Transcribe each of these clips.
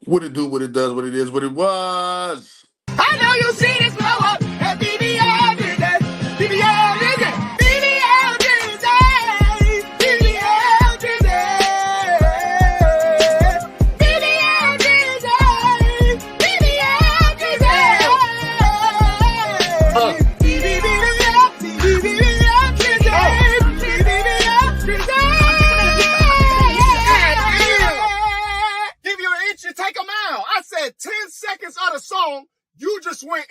What it do, what it does, what it is, what it was. I know you see this blow up at BBL today. BBL today. BBL today. BBL today. BBL today. BBL today. Give you an inch and take a mile. I said 10 seconds of the song. You just went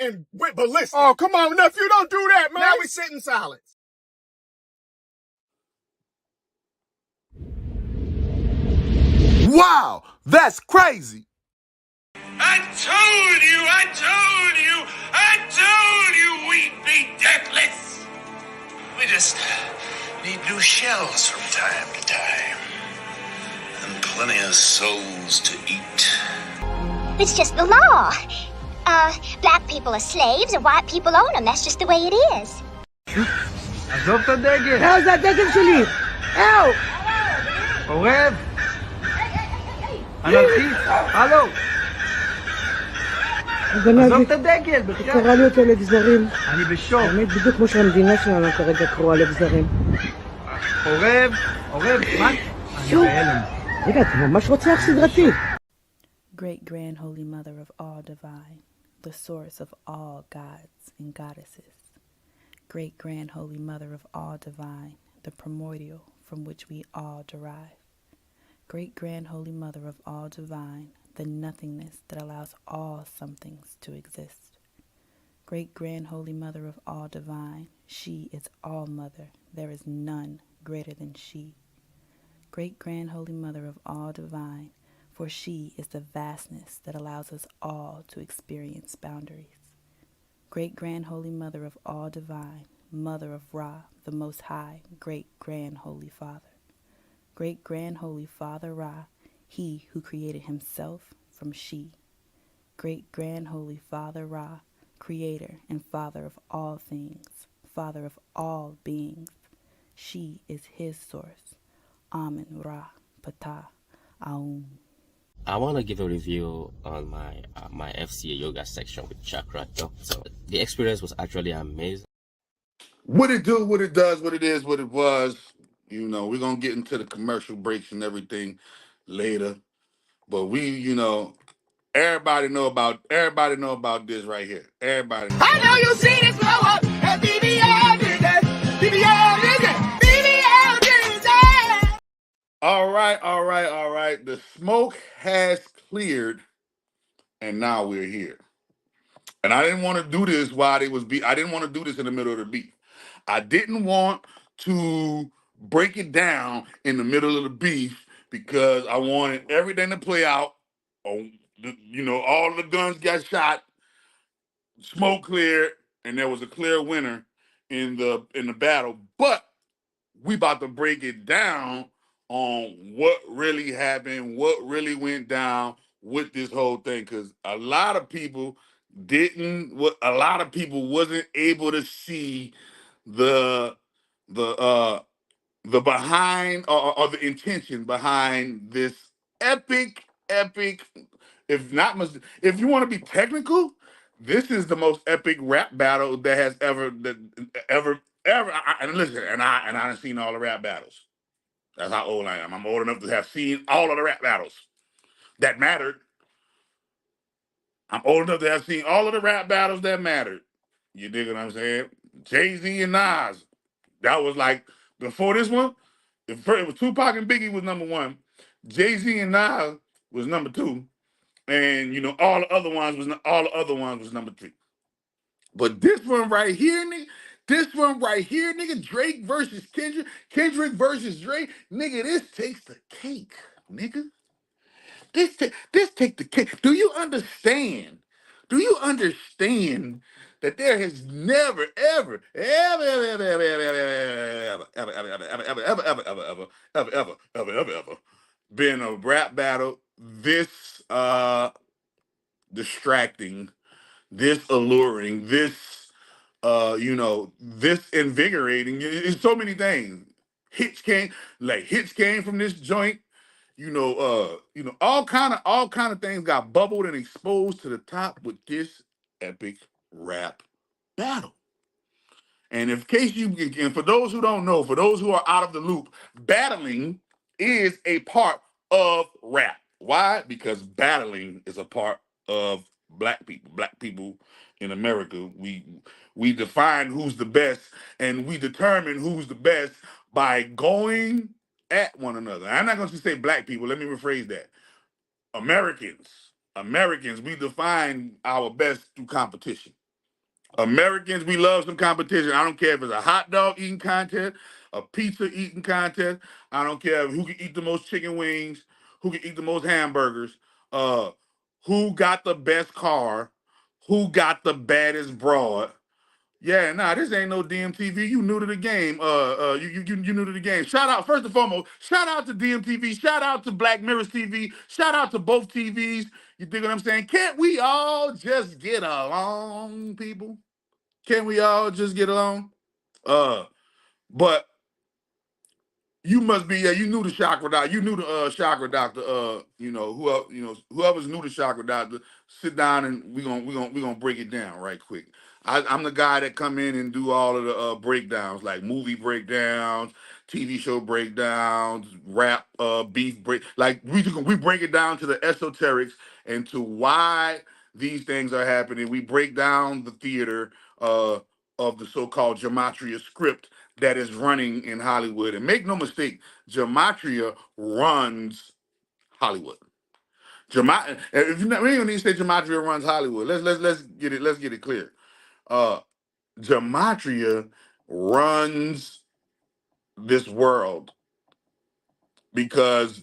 ballistic. Oh, come on, nephew, don't do that, man. Now we sit in silence. Wow, that's crazy. I told you we'd be deathless. We just need new shells from time to time. And plenty of souls to eat. It's just the law. Black people are slaves and white people own them. That's just the way it is. עזוב את הדגל. לא, זה הדגל שלי. אהו. עורב. אנרכיסט. הלו. עזוב את הדגל, בבקשה. קרא לי אותו לגזרים. אני בשוק. באמת בדיוק כמו שהמדינה שלנו כרגע קרואה לגזרים. עורב. מה? אני בהלם. רגע, אתה ממש רוצח סדרתי. Great Grand Holy Mother of all divine, the source of all gods and goddesses. Great Grand Holy Mother of all divine, the primordial from which we all derive. Great Grand Holy Mother of all divine, the nothingness that allows all somethings to exist. Great Grand Holy Mother of all divine, she is all mother, there is none greater than she. Great Grand Holy Mother of all divine, for she is the vastness that allows us all to experience boundaries. Great Grand Holy Mother of all divine, Mother of Ra, the Most High, Great Grand Holy Father. Great Grand Holy Father Ra, he who created himself from she. Great Grand Holy Father Ra, Creator and Father of all things, Father of all beings. She is his source. Amen Ra Ptah Aum. I want to give a review on my FCA yoga section with chakra. So the experience was actually amazing. What it do, what it does, what it is, what it was. You know, we're gonna get into the commercial breaks and everything later. But everybody know about this right here. Everybody know. I know you see this blow up at BBL today. BBL today. BBL today. All right. The smoke has cleared, and now we're here. And I didn't want to do this while they was I didn't want to do this in the middle of the beat. I didn't want to break it down in the middle of the beef because I wanted everything to play out. All the guns got shot, smoke cleared, and there was a clear winner in the battle. But we about to break it down on what really happened, what really went down with this whole thing, because a lot of people wasn't able to see the behind or the intention behind this epic. If you want to be technical, this is the most epic rap battle that has ever. And listen, and I done seen all the rap battles. That's how old I am. I'm old enough to have seen all of the rap battles that mattered. I'm old enough to have seen all of the rap battles that mattered. You dig what I'm saying? Jay-Z and Nas. That was like, before this one, it was Tupac and Biggie was number one. Jay-Z and Nas was number two. And all the other ones was number three. But this one right here, nigga, Drake versus Kendrick versus Drake, nigga, this takes the cake, nigga. This take the cake. Do you understand? That there has never, ever, ever, ever, ever, ever, ever, ever, ever, ever, ever, ever, ever, ever, ever, ever, ever, ever been a rap battle this distracting, this alluring, this this invigorating? It's so many things. Hits came from this joint. all kind of things got bubbled and exposed to the top with this epic rap battle. And if case you and for those who don't know, for those who are out of the loop, battling is a part of rap. Why? Because battling is a part of black people. Black people in America, we define who's the best, and we determine who's the best by going at one another. I'm not going to say black people. Let me rephrase that. Americans, Americans, we define our best through competition. Americans, we love some competition. I don't care if it's a hot dog eating contest, a pizza eating contest. I don't care who can eat the most chicken wings, who can eat the most hamburgers, uh, who got the best car, who got the baddest broad. Yeah, nah, this ain't no DMTV. You new to the game. You new to the game. Shout out, first and foremost, shout out to DMTV. Shout out to Black Mirrors TV. Shout out to both TVs. You dig what I'm saying? Can't we all just get along, people? Can we all just get along? But you must be, yeah, you knew the chakra doctor. You knew the chakra doctor. Whoever's new to chakra doctor, sit down and we gonna break it down right quick. I'm the guy that come in and do all of the breakdowns, like movie breakdowns, TV show breakdowns, rap, beef break. Like we break it down to the esoterics and to why these things are happening. We break down the theater of the so-called Gematria script that is running in Hollywood. And make no mistake, Gematria runs Hollywood. If you we ain't gonna need to say Gematria runs Hollywood. Let's get it clear. Uh, Gematria runs this world because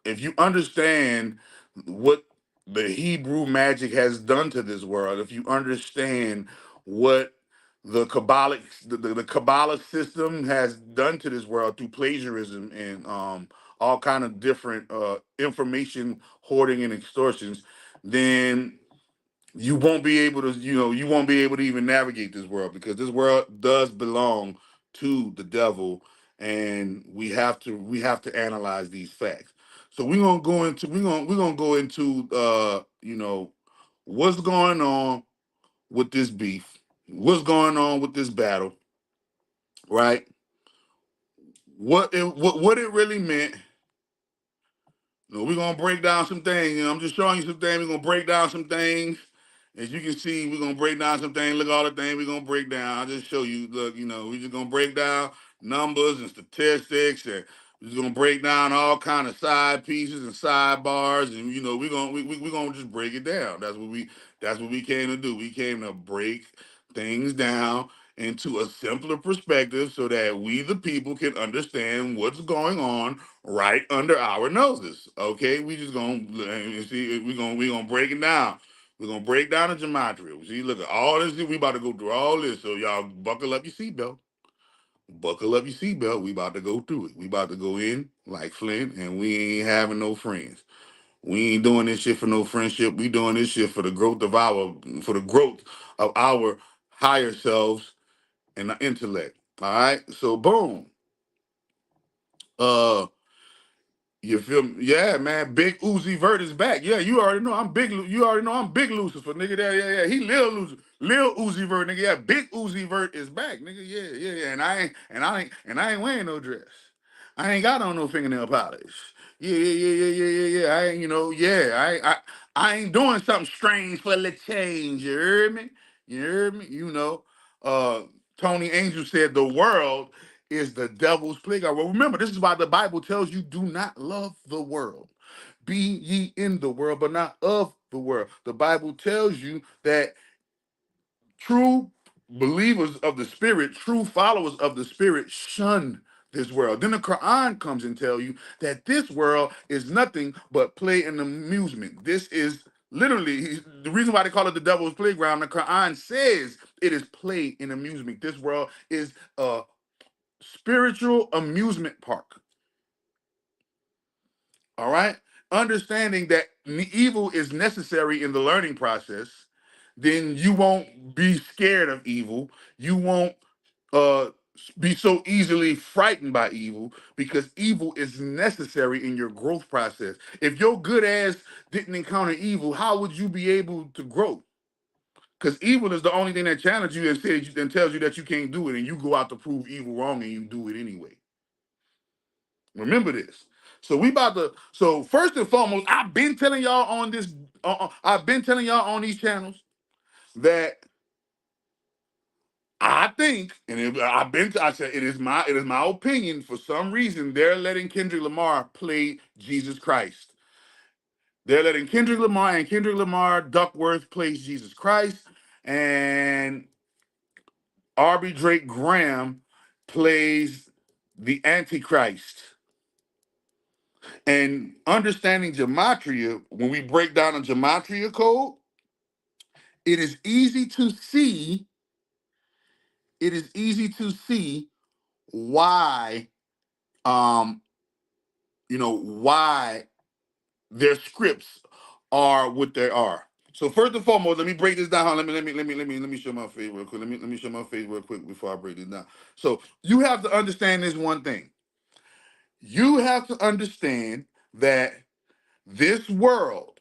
if you understand what the Hebrew magic has done to this world, if you understand what the Kabbalic the Kabbalah system has done to this world through plagiarism and all kind of different information hoarding and extortions, then you won't be able to even navigate this world because this world does belong to the devil, and we have to analyze these facts. So we're gonna go into what's going on with this beef, what's going on with this battle, right? What it really meant. We're gonna break down some things. I'm just showing you some things. We're gonna break down some things. As you can see, we're gonna break down some things. Look at all the things we're gonna break down. I'll just show you. Look, we're just gonna break down numbers and statistics, and we're just gonna break down all kind of side pieces and sidebars, and we're gonna just break it down. That's what we came to do. We came to break things down into a simpler perspective so that we the people can understand what's going on right under our noses. Okay, we just gonna see. We gonna break it down. We're gonna break down the gematria. See, look at all this. We about to go through all this. So y'all buckle up your seatbelt. Buckle up your seatbelt. We about to go through it. We about to go in like Flint, and we ain't having no friends. We ain't doing this shit for no friendship. We doing this shit for the growth of our higher selves and the intellect. All right. So boom. Uh You feel me? Yeah, man. Big Uzi Vert is back. Yeah, you already know I'm big. You already know I'm big Lucifer, nigga. Yeah. He Lil Uzi Vert, nigga. Yeah, big Uzi Vert is back, nigga. Yeah. And I ain't wearing no dress. I ain't got on no fingernail polish. Yeah. I ain't, I ain't doing something strange for the change. You heard me? You heard me? Tony Angel said the world is the devil's playground. Well, remember, this is why the Bible tells you do not love the world. Be ye in the world, but not of the world. The Bible tells you that true believers of the Spirit, true followers of the Spirit, shun this world. Then the Quran comes and tell you that this world is nothing but play and amusement. This is literally the reason why they call it the devil's playground. The Quran says it is play and amusement. This world is a spiritual amusement park. All right. Understanding that evil is necessary in the learning process, then you won't be scared of evil. You won't be so easily frightened by evil, because evil is necessary in your growth process. If your good ass didn't encounter evil, how would you be able to grow? Because evil is the only thing that challenges you and says and tells you that you can't do it, and you go out to prove evil wrong and you do it anyway. Remember this. So we about to. So first and foremost, I've been telling y'all on this. I've been telling y'all on these channels that I think, and I said it is my opinion. For some reason, they're letting Kendrick Lamar play Jesus Christ. They're letting Kendrick Lamar Duckworth plays Jesus Christ, and Arby Drake Graham plays the Antichrist. And understanding Gematria, when we break down a Gematria code, it is easy to see. It is easy to see why, um, why their scripts are what they are. So first and foremost, let me break this down. Let me show my face real quick. Let me show my face real quick before I break this down. So you have to understand this one thing. You have to understand that this world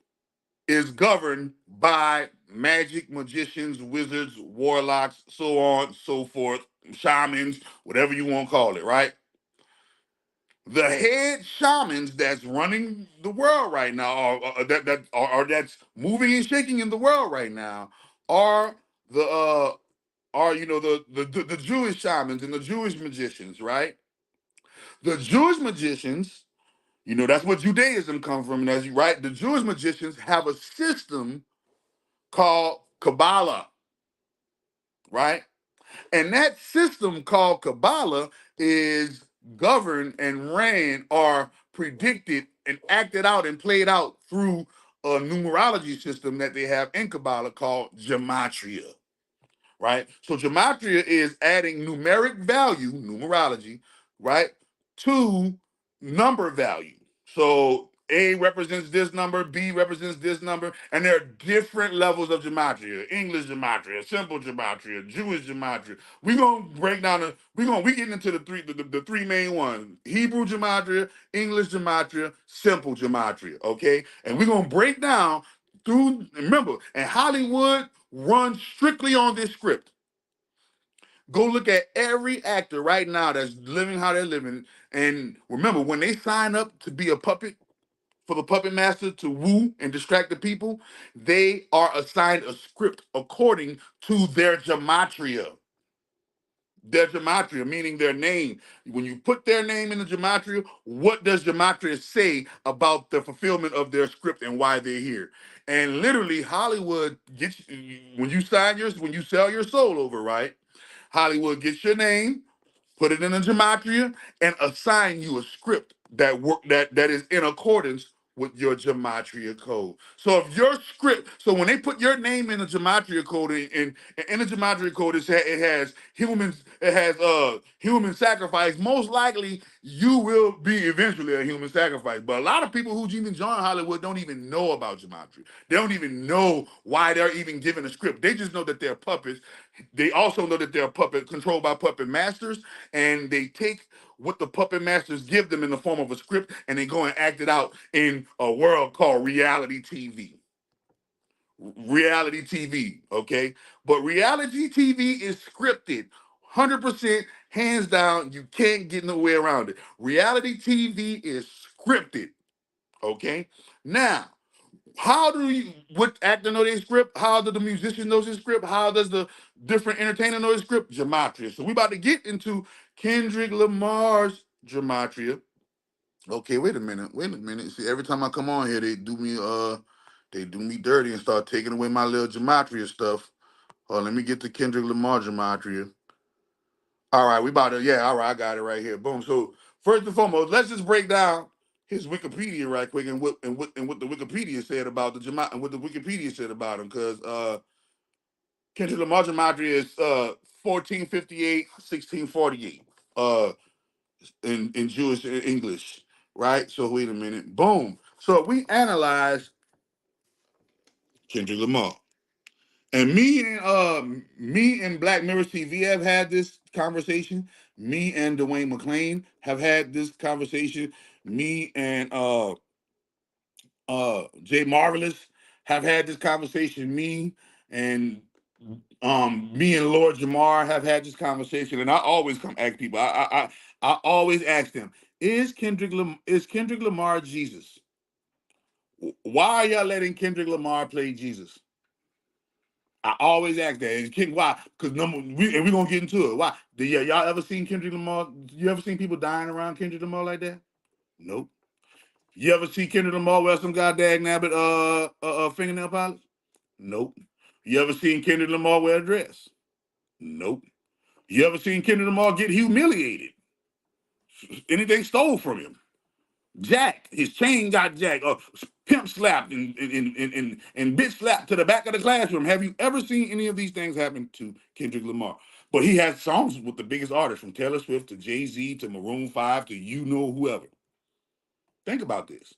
is governed by magic, magicians, wizards, warlocks, so on, so forth, shamans, whatever you want to call it, right? The head shamans that's running the world right now, or that's moving and shaking in the world right now, are the the Jewish shamans and the Jewish magicians, right? The Jewish magicians, that's what Judaism comes from, and as you right, the Jewish magicians have a system called Kabbalah, right? And that system called Kabbalah is governed and ran or predicted and acted out and played out through a numerology system that they have in Kabbalah called Gematria, right? So Gematria is adding numeric value, numerology, right, to number value. So A represents this number, B represents this number, and there are different levels of Gematria: English Gematria, simple Gematria, Jewish Gematria. We're gonna break down we getting into the three main ones: Hebrew Gematria, English Gematria, simple Gematria, okay? And we're gonna break down through, remember, and Hollywood runs strictly on this script. Go look at every actor right now that's living how they're living. And remember, when they sign up to be a puppet for the puppet master to woo and distract the people, they are assigned a script according to their gematria. Their gematria, meaning their name. When you put their name in the gematria, what does gematria say about the fulfillment of their script and why they're here? And literally, Hollywood gets, when you sell your soul over, right? Hollywood gets your name, put it in a gematria, and assign you a script that is in accordance with your gematria code. So if your script, so when they put your name in the gematria code, and in the gematria code it has human sacrifice, most likely you will be eventually a human sacrifice. But a lot of people who even join Hollywood don't even know about gematria. They don't even know why they're even given a script. They just know that they're puppets. They also know that they're puppet controlled by puppet masters, and they take what the puppet masters give them in the form of a script, and they go and act it out in a world called reality TV. Reality TV, okay? But reality TV is scripted. 100% hands down, you can't get no way around it. Reality TV is scripted, okay? Now, what actor know their script? How do the musician know his script? How does the different entertainer know his script? Gematria. So we about to get into Kendrick Lamar's Gematria. Okay, wait a minute. Wait a minute. See, every time I come on here, they do me dirty and start taking away my little Gematria stuff. Let me get to Kendrick Lamar Gematria. All right, we about to, yeah, all right, I got it right here. Boom. So first and foremost, let's just break down his Wikipedia right quick, and what the Wikipedia said about the Gematria, and what the Wikipedia said about him, because Kendrick Lamar Gematria is 1458, 1648 in Jewish English, right? So wait a minute. Boom. So we analyze Kendrick Lamar. And me and Black Mirror TV have had this conversation. Me and Dwayne McClain have had this conversation. Me and Jay Marvelous have had this conversation. And me and Lord Jamar have had this conversation, and I always come ask people. I always ask them: is Kendrick Lamar Jesus? Why are y'all letting Kendrick Lamar play Jesus? I always ask that. Why? Because we're gonna get into it. Why? Y'all ever seen Kendrick Lamar? You ever seen people dying around Kendrick Lamar like that? Nope. You ever see Kendrick Lamar wear some goddamn nabbit fingernail polish? Nope. You ever seen Kendrick Lamar wear a dress? Nope. You ever seen Kendrick Lamar get humiliated? Anything stole from him? Jacked. His chain got jacked. Or pimp slapped and bitch slapped to the back of the classroom. Have you ever seen any of these things happen to Kendrick Lamar? But he has songs with the biggest artists, from Taylor Swift to Jay-Z to Maroon 5 to you know whoever. Think about this.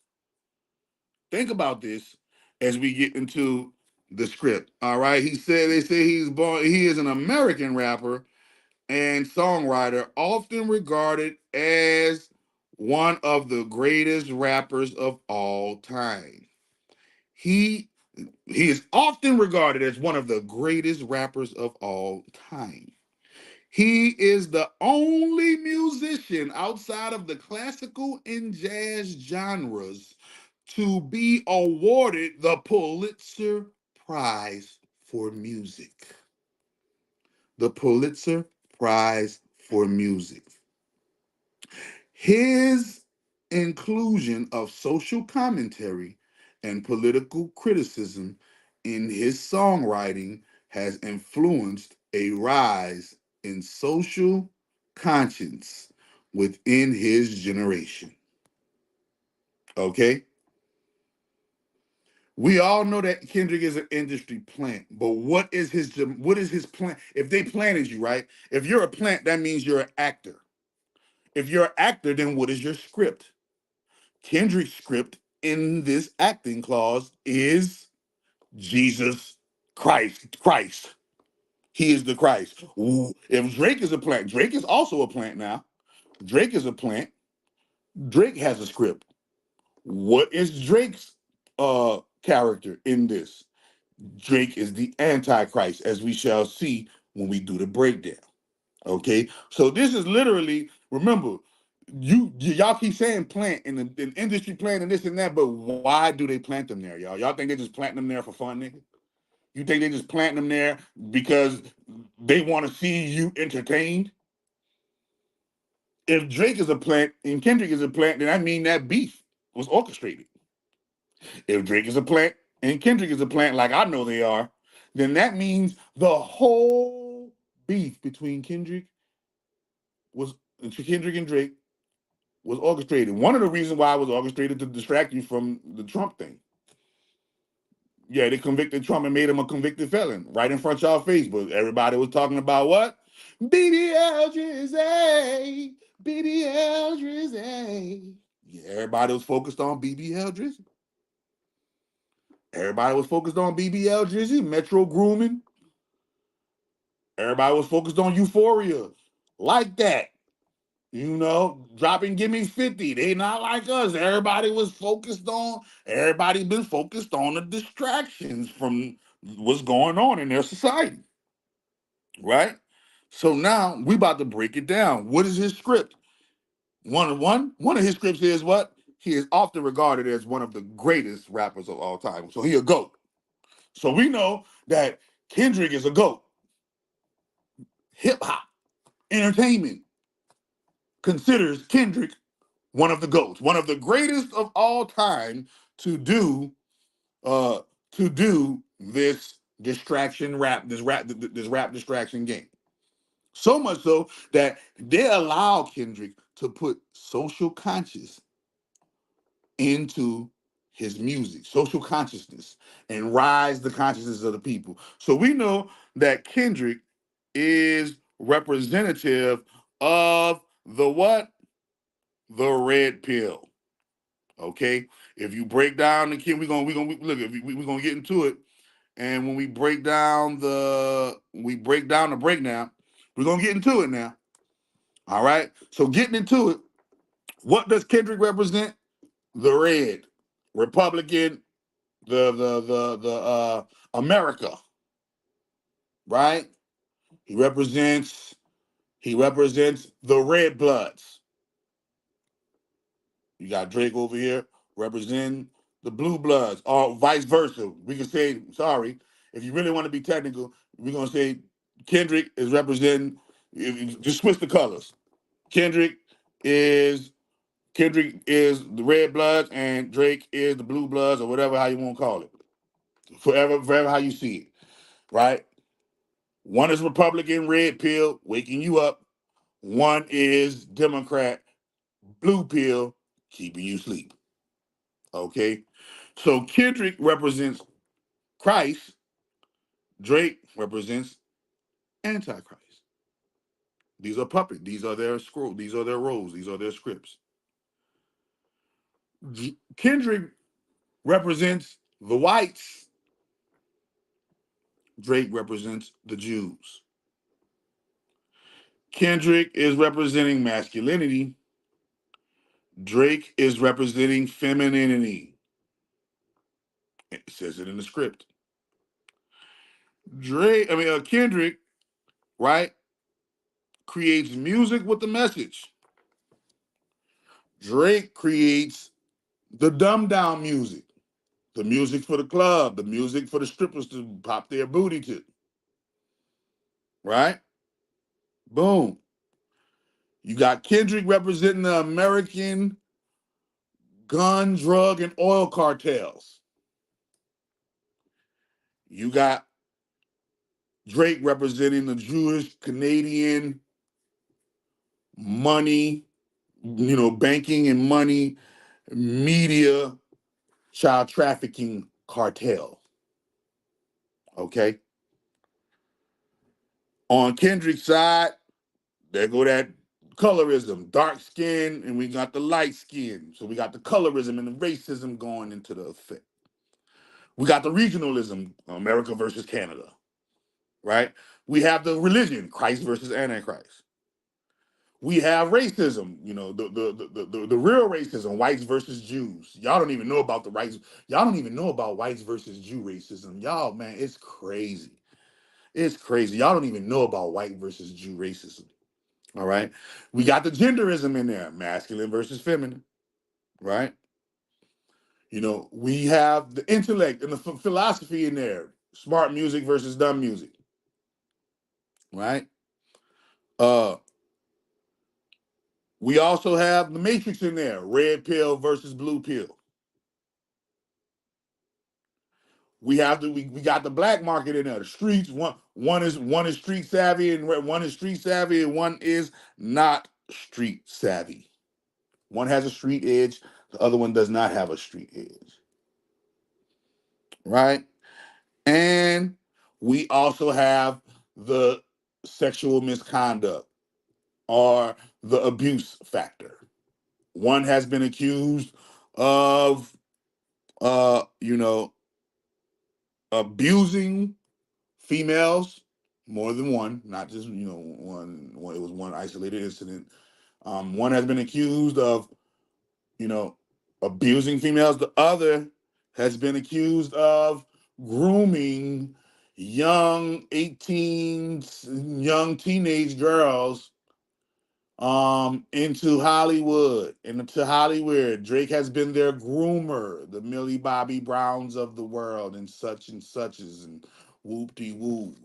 Think about this as we get into the script. All right. They say he is an American rapper and songwriter, often regarded as one of the greatest rappers of all time. He he is often regarded as one of the greatest rappers of all time. He is the only musician outside of the classical and jazz genres to be awarded the Pulitzer Prize for Music. The Pulitzer Prize for Music. His inclusion of social commentary and political criticism in his songwriting has influenced a rise in social conscience within his generation. Okay? We all know that Kendrick is an industry plant, but what is his plant? If they planted you, right? If you're a plant, that means you're an actor. If you're an actor, then what is your script? Kendrick's script in this acting clause is Jesus Christ. Christ. He is the Christ. If Drake is a plant, Drake is also a plant now. Drake is a plant. Drake has a script. What is Drake's character in this? Drake is the Antichrist, as we shall see when we do the breakdown. Okay, so this is literally, remember, y'all keep saying plant in the industry plant and this and that, but why do they plant them there, y'all? Y'all think they just plant them there for fun, nigga? You think they just plant them there because they want to see you entertained? If Drake is a plant and Kendrick is a plant, then I mean that beef was orchestrated. If Drake is a plant and Kendrick is a plant, like I know they are, then that means the whole beef between Kendrick and Drake was orchestrated. One of the reasons why it was orchestrated to distract you from the Trump thing. Yeah, they convicted Trump and made him a convicted felon right in front of y'all face. But everybody was talking about what? BBL Drizzy, BBL Drizzy. Yeah, everybody was focused on BBL Drizzy. Everybody was focused on BBL Drizzy, Metro grooming. Everybody was focused on Euphoria. Like that. You know, dropping Give Me 50. They not like us. Everybody been focused on the distractions from what's going on in their society. Right? So now we about to break it down. What is his script? One of his scripts is what? He is often regarded as one of the greatest rappers of all time. So he a GOAT. So we know that Kendrick is a GOAT. Hip hop, entertainment considers Kendrick one of the GOATs, one of the greatest of all time to do uh this distraction rap, this rap distraction game. So much so that they allow Kendrick to put social conscious into his music, social consciousness, and rise the consciousness of the people. So we know that Kendrick is representative of the what? The red pill. Okay, if you break down the kid, we're gonna get into it. And when we break down the breakdown, We're gonna get into it now. All right. So getting into it, what does Kendrick represent? The red, Republican, the America, right? He represents the red bloods. You got Drake over here representing the blue bloods, or vice versa. We can say, sorry, if you really want to be technical, we're gonna say Kendrick is representing. Just switch the colors. Kendrick is the red bloods, and Drake is the blue bloods, or whatever how you want to call it. Forever how you see it, right? One is Republican, red pill, waking you up. One is Democrat, blue pill, keeping you asleep. Okay? So Kendrick represents Christ, Drake represents Antichrist. These are puppets. These are their scroll. These are their roles. These are their scripts. Kendrick represents the whites. Drake represents the Jews. Kendrick is representing masculinity. Drake is representing femininity. It says it in the script. Kendrick, right, creates music with the message. Drake creates the dumb down music, the music for the club, the music for the strippers to pop their booty to. Right? Boom. You got Kendrick representing the American gun, drug, and oil cartels. You got Drake representing the Jewish, Canadian money, banking and money, media, child trafficking cartel. Okay? On Kendrick's side, there go that colorism, dark skin, and we got the light skin. So we got the colorism and the racism going into the effect. We got the regionalism, America versus Canada, right? We have the religion, Christ versus Antichrist. We have racism, the real racism, whites versus Jews. Y'all don't even know about the rights. Y'all don't even know about whites versus Jew racism. Y'all, man, it's crazy. It's crazy. Y'all don't even know about white versus Jew racism. All right. We got the genderism in there, masculine versus feminine, right? We have the intellect and the philosophy in there, smart music versus dumb music, right? We also have the matrix in there, red pill versus blue pill. We got the black market in there, the streets. One is street savvy and one is street savvy and one is not street savvy. One has a street edge, the other one does not have a street edge. Right? And we also have the sexual misconduct or the abuse factor. One has been accused of abusing females, more than one, not just one. It was one isolated incident. One has been accused of abusing females. The other has been accused of grooming young teenage girls into Hollywood. Into Hollywood. Drake has been their groomer, the Millie Bobby Browns of the world, and suches, and whoop-de-whoop.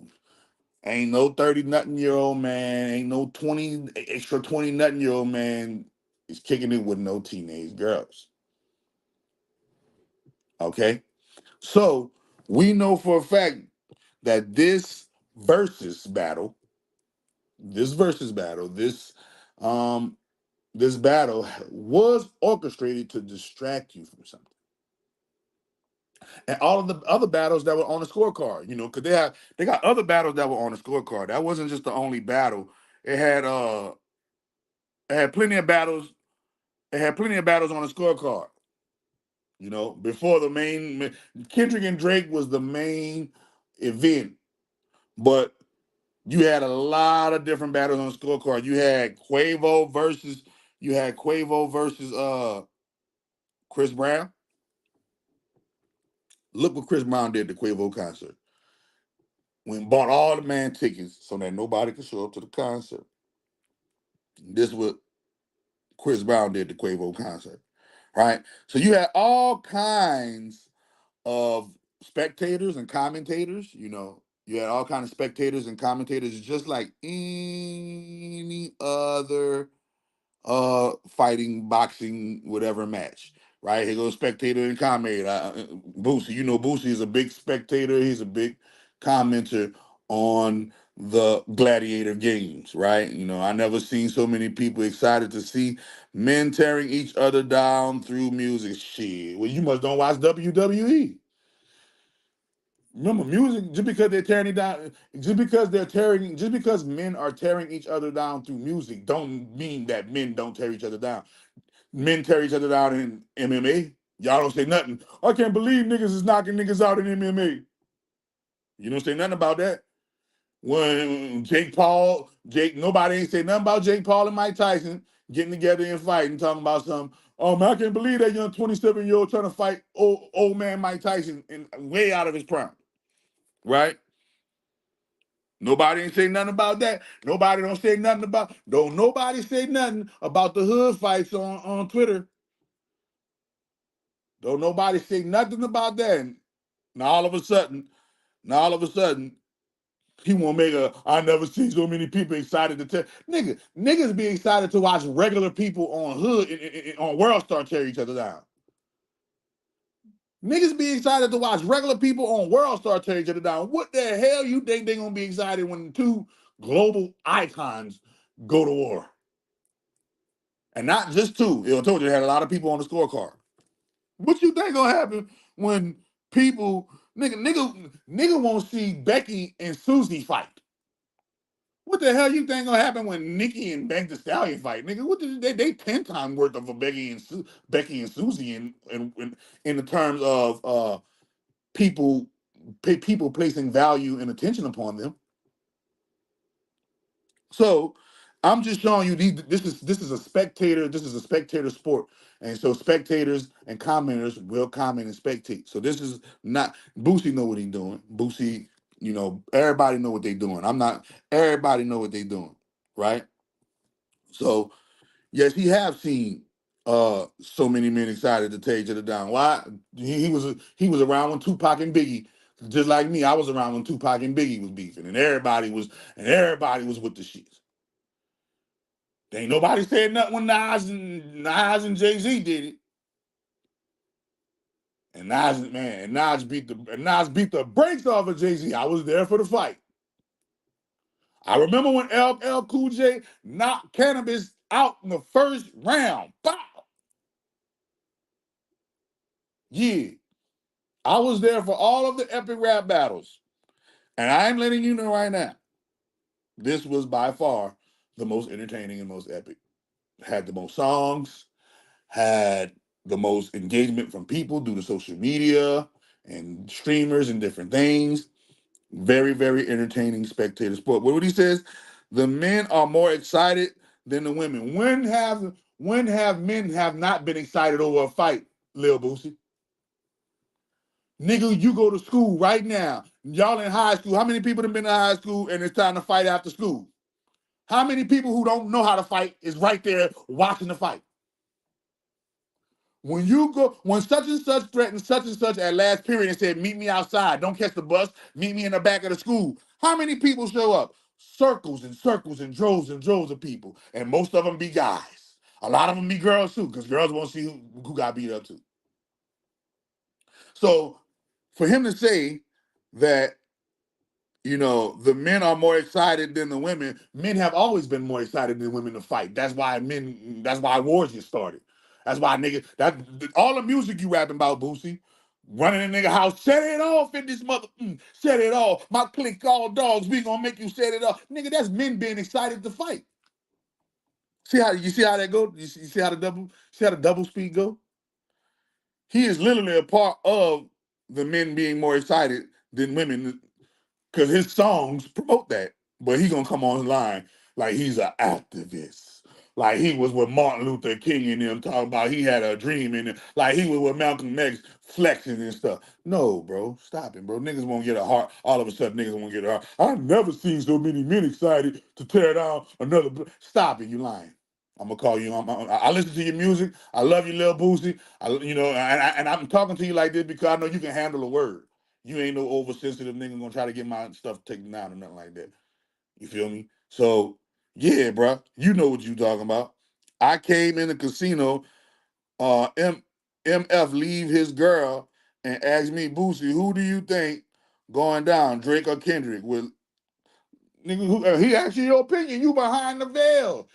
Ain't no 30-nothing-year-old man, ain't no 20-nothing-year-old man is kicking it with no teenage girls. Okay? So we know for a fact that versus battle, this battle was orchestrated to distract you from something. And all of the other battles that were on the scorecard, because they got other battles that were on the scorecard. That wasn't just the only battle. It had plenty of battles. It had plenty of battles on the scorecard. Before the main Kendrick and Drake was the main event, but You had a lot of different battles on the scorecard. You had Quavo versus Chris Brown. Look what Chris Brown did to Quavo concert. Went and bought all the man tickets so that nobody could show up to the concert. This is what Chris Brown did to Quavo concert, right? So you had all kinds of spectators and commentators. You had all kinds of spectators and commentators, just like any other fighting, boxing, whatever match. Right? Here goes spectator and commentator. Boosie, Boosie is a big spectator. He's a big commenter on the gladiator games, right? I never seen so many people excited to see men tearing each other down through music. Shit. Well, you must don't watch WWE. Remember, music, just because they're tearing it down, just because men are tearing each other down through music, don't mean that men don't tear each other down. Men tear each other down in MMA. Y'all don't say nothing. I can't believe niggas is knocking niggas out in MMA. You don't say nothing about that. When nobody ain't say nothing about Jake Paul and Mike Tyson getting together and fighting, talking about something. Oh man, I can't believe that young 27-year-old trying to fight old man Mike Tyson and way out of his prime. Right? Nobody ain't say nothing about that. Nobody say nothing about the hood fights on Twitter. Don't nobody say nothing about that. And now all of a sudden, he won't make I never seen so many people excited to tell. Niggas be excited to watch regular people on hood on World Star tear each other down. Niggas be excited to watch regular people on World Star tear each other down. What the hell you think they gonna be excited when two global icons go to war? And not just two. I told you they had a lot of people on the scorecard. What you think gonna happen when people nigga won't see Becky and Susie fight? What the hell you think gonna happen when Nikki and Meg Thee Stallion fight? Nigga, what they 10 times worth of a Becky and Susie in the terms of people placing value and attention upon them. So I'm just showing you this is a spectator sport. And so spectators and commenters will comment and spectate. So this is not Boosie know what he's doing. Boosie, everybody know what they're doing. Everybody know what they're doing, right? So yes, he have seen so many men excited to tear each other down. Why? He was around when Tupac and Biggie, just like me. I was around when Tupac and Biggie was beefing, and everybody was with the shits. Ain't nobody said nothing when Nas and Jay-Z did it. And Nas beat the brakes off of Jay-Z. I was there for the fight. I remember when LL Cool J knocked Cannabis out in the first round. Bow! Yeah. I was there for all of the epic rap battles. And I'm letting you know right now, this was by far the most entertaining and most epic. Had the most songs, had the most engagement from people due to social media and streamers and different things. Very, very entertaining spectator sport. What he says, the men are more excited than the women. When have men have not been excited over a fight, Lil Boosie? Nigga, you go to school right now. Y'all in high school. How many people have been in high school and it's time to fight after school? How many people who don't know how to fight is right there watching the fight? When such and such threatened such and such at last period and said, meet me outside, don't catch the bus, meet me in the back of the school. How many people show up? Circles and circles and droves of people. And most of them be guys. A lot of them be girls too, because girls won't see who got beat up too. So for him to say that, the men are more excited than the women, men have always been more excited than women to fight. That's why wars get started. That's why all the music you rapping about, Boosie, running in nigga house, set it off in this mother, set it off. My clique all dogs, we gonna make you set it off. Nigga, that's men being excited to fight. You see how that go? You see how the double speed go? He is literally a part of the men being more excited than women because his songs promote that. But he gonna come online like he's an activist. Like he was with Martin Luther King and them talking about he had a dream and like he was with Malcolm X flexing and stuff. No, bro, stop it, bro. Niggas won't get a heart. All of a sudden, niggas won't get a heart. I've never seen so many men excited to tear down another. Stop it, you lying. I'm gonna call you. I listen to your music. I love you, Lil Boosie. And I'm talking to you like this because I know you can handle a word. You ain't no oversensitive nigga gonna try to get my stuff taken down or nothing like that. You feel me? So yeah, bro, you know what you talking about. I came in the casino. MF leave his girl and asked me, Boosie, who do you think going down, Drake or Kendrick? With nigga, he asked you your opinion. You behind the veil.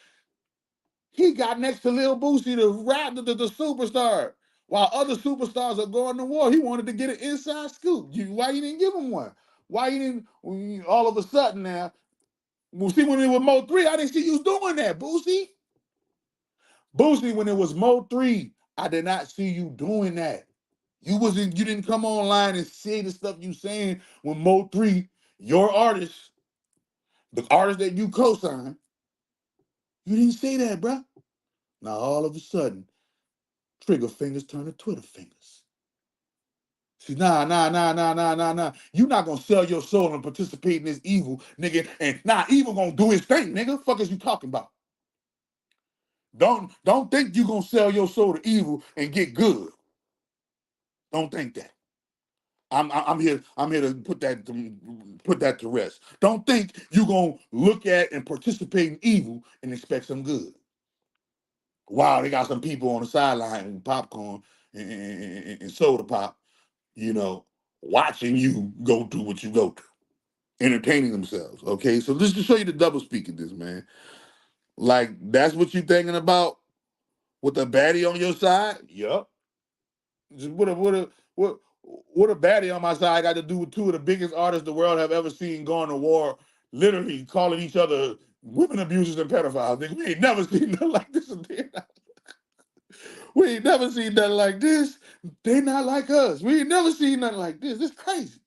He got next to Lil Boosie, the rap, the superstar. While other superstars are going to war, he wanted to get an inside scoop. Why you didn't give him one? Why you didn't? All of a sudden now, well, see, when it was Mo 3, I didn't see you doing that, Boosie. Boosie, when it was Mo 3, I did not see you doing that. You didn't come online and say the stuff you saying when Mo 3, your artist, the artist that you co-signed, you didn't say that, bruh. Now all of a sudden, trigger fingers turn to Twitter fingers. See, nah. You not gonna sell your soul and participate in this evil, nigga, and evil gonna do his thing, nigga. Fuck is you talking about? Don't think you gonna sell your soul to evil and get good. Don't think that. I'm here to put that to rest. Don't think you gonna look at and participate in evil and expect some good. Wow, they got some people on the sideline with popcorn and soda pop, watching you go through what you go through, entertaining themselves. Okay, so just to show you the double speak of this, man. Like that's what you thinking about with a baddie on your side? Yup. Just what a baddie on my side got to do with two of the biggest artists the world have ever seen going to war, literally calling each other women abusers and pedophiles. Nigga, we ain't never seen nothing like this. We ain't never seen nothing like this. They not like us. We ain't never seen nothing like this. It's crazy.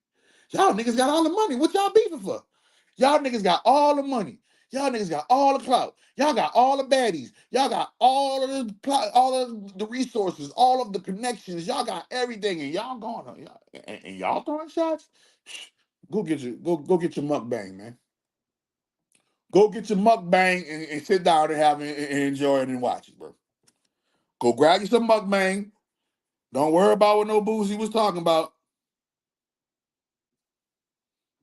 Y'all niggas got all the money. What y'all beefing for? Y'all niggas got all the money. Y'all niggas got all the clout. Y'all got all the baddies. Y'all got all of all of the resources, all of the connections. Y'all got everything, and y'all going on. And y'all throwing shots. Go get your mukbang, man. Go get your mukbang and sit down and have it and enjoy it and watch it, bro. Go grab you some mukbang. Don't worry about what no Boosie was talking about.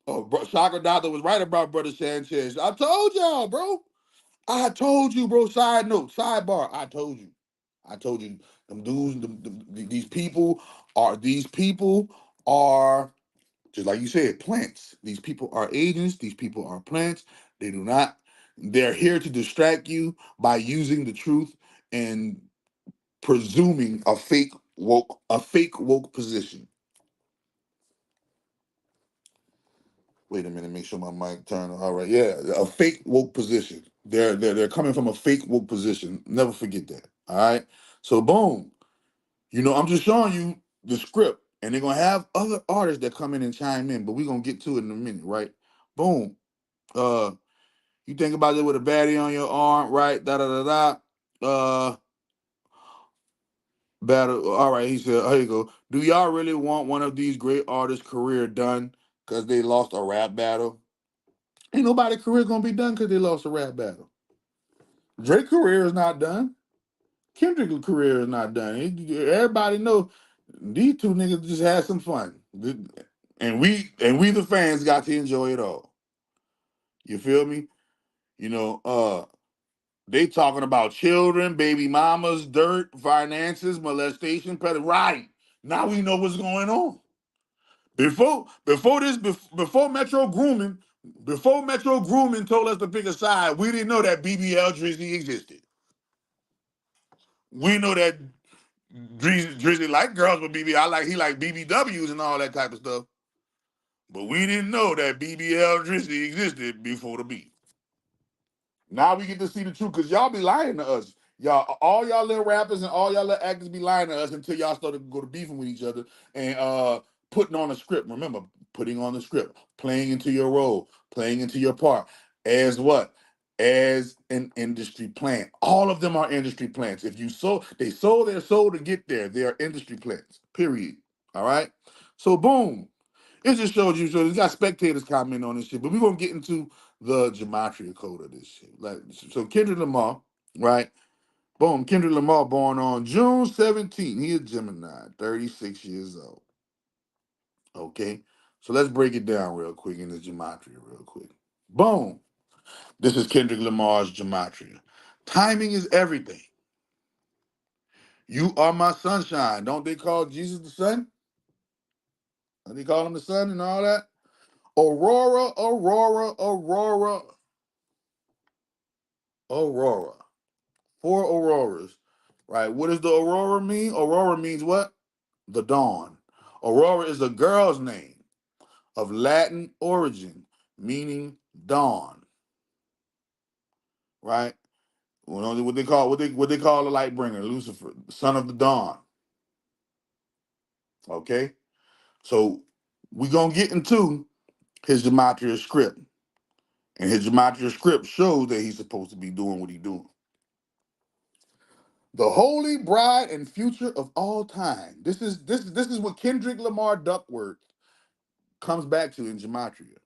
Oh, Chakra Doctor was right about Brother Sanchez. I told y'all, bro. I told you, bro. Side note, sidebar. I told you. Them dudes, these people are just like you said, plants. These people are agents. These people are plants. They do not. They're here to distract you by using the truth and presuming a fake woke position. Wait a minute, make sure my mic turned. All right, yeah, a fake woke position. They're coming from a fake woke position. Never forget that. All right. So boom, I'm just showing you the script, and they're gonna have other artists that come in and chime in, but we're gonna get to it in a minute, right? Boom. You think about it with a baddie on your arm, right? Da da da da. Battle. All right, he said, here you go. Do y'all really want one of these great artists' career done because they lost a rap battle? Ain't nobody career gonna be done because they lost a rap battle. Drake's career is not done. Kendrick's career is not done. Everybody know these two niggas just had some fun, and we the fans got to enjoy it all. You feel me? They talking about children, baby mamas, dirt, finances, molestation, right? Now we know what's going on. Before Metro Grooming told us to pick a side, we didn't know that BBL Drizzy existed. We know that Drizzy like girls with BBL. He like BBWs and all that type of stuff. But we didn't know that BBL Drizzy existed before the beat. Now we get to see the truth because y'all be lying to us. All y'all little rappers and all y'all little actors be lying to us until y'all started to go to beefing with each other and putting on a script. Remember, putting on the script, playing into your role, playing into your part as what? As an industry plant. All of them are industry plants. If you they sold their soul to get there. They are industry plants. Period. All right. So boom. It just shows you. So it's got spectators commenting on this shit. But we're gonna get into the gematria code of this shit. Like so, Kendrick Lamar, right? Boom. Kendrick Lamar born on June 17th. He a Gemini, 36 years old. Okay. So let's break it down real quick in the gematria, real quick. Boom. This is Kendrick Lamar's gematria. Timing is everything. You are my sunshine. Don't they call Jesus the sun? Don't they call him the sun and all that? Aurora, Aurora, Aurora, Aurora. Four auroras. Right. What does the aurora mean? Aurora means what? The dawn. Aurora is a girl's name of Latin origin, meaning dawn. Right? What they call the light bringer, Lucifer, son of the dawn. Okay? So we're gonna get into his gematria script. And his gematria script shows that he's supposed to be doing what he's doing. The holy bride and future of all time. This is what Kendrick Lamar Duckworth comes back to in gematria.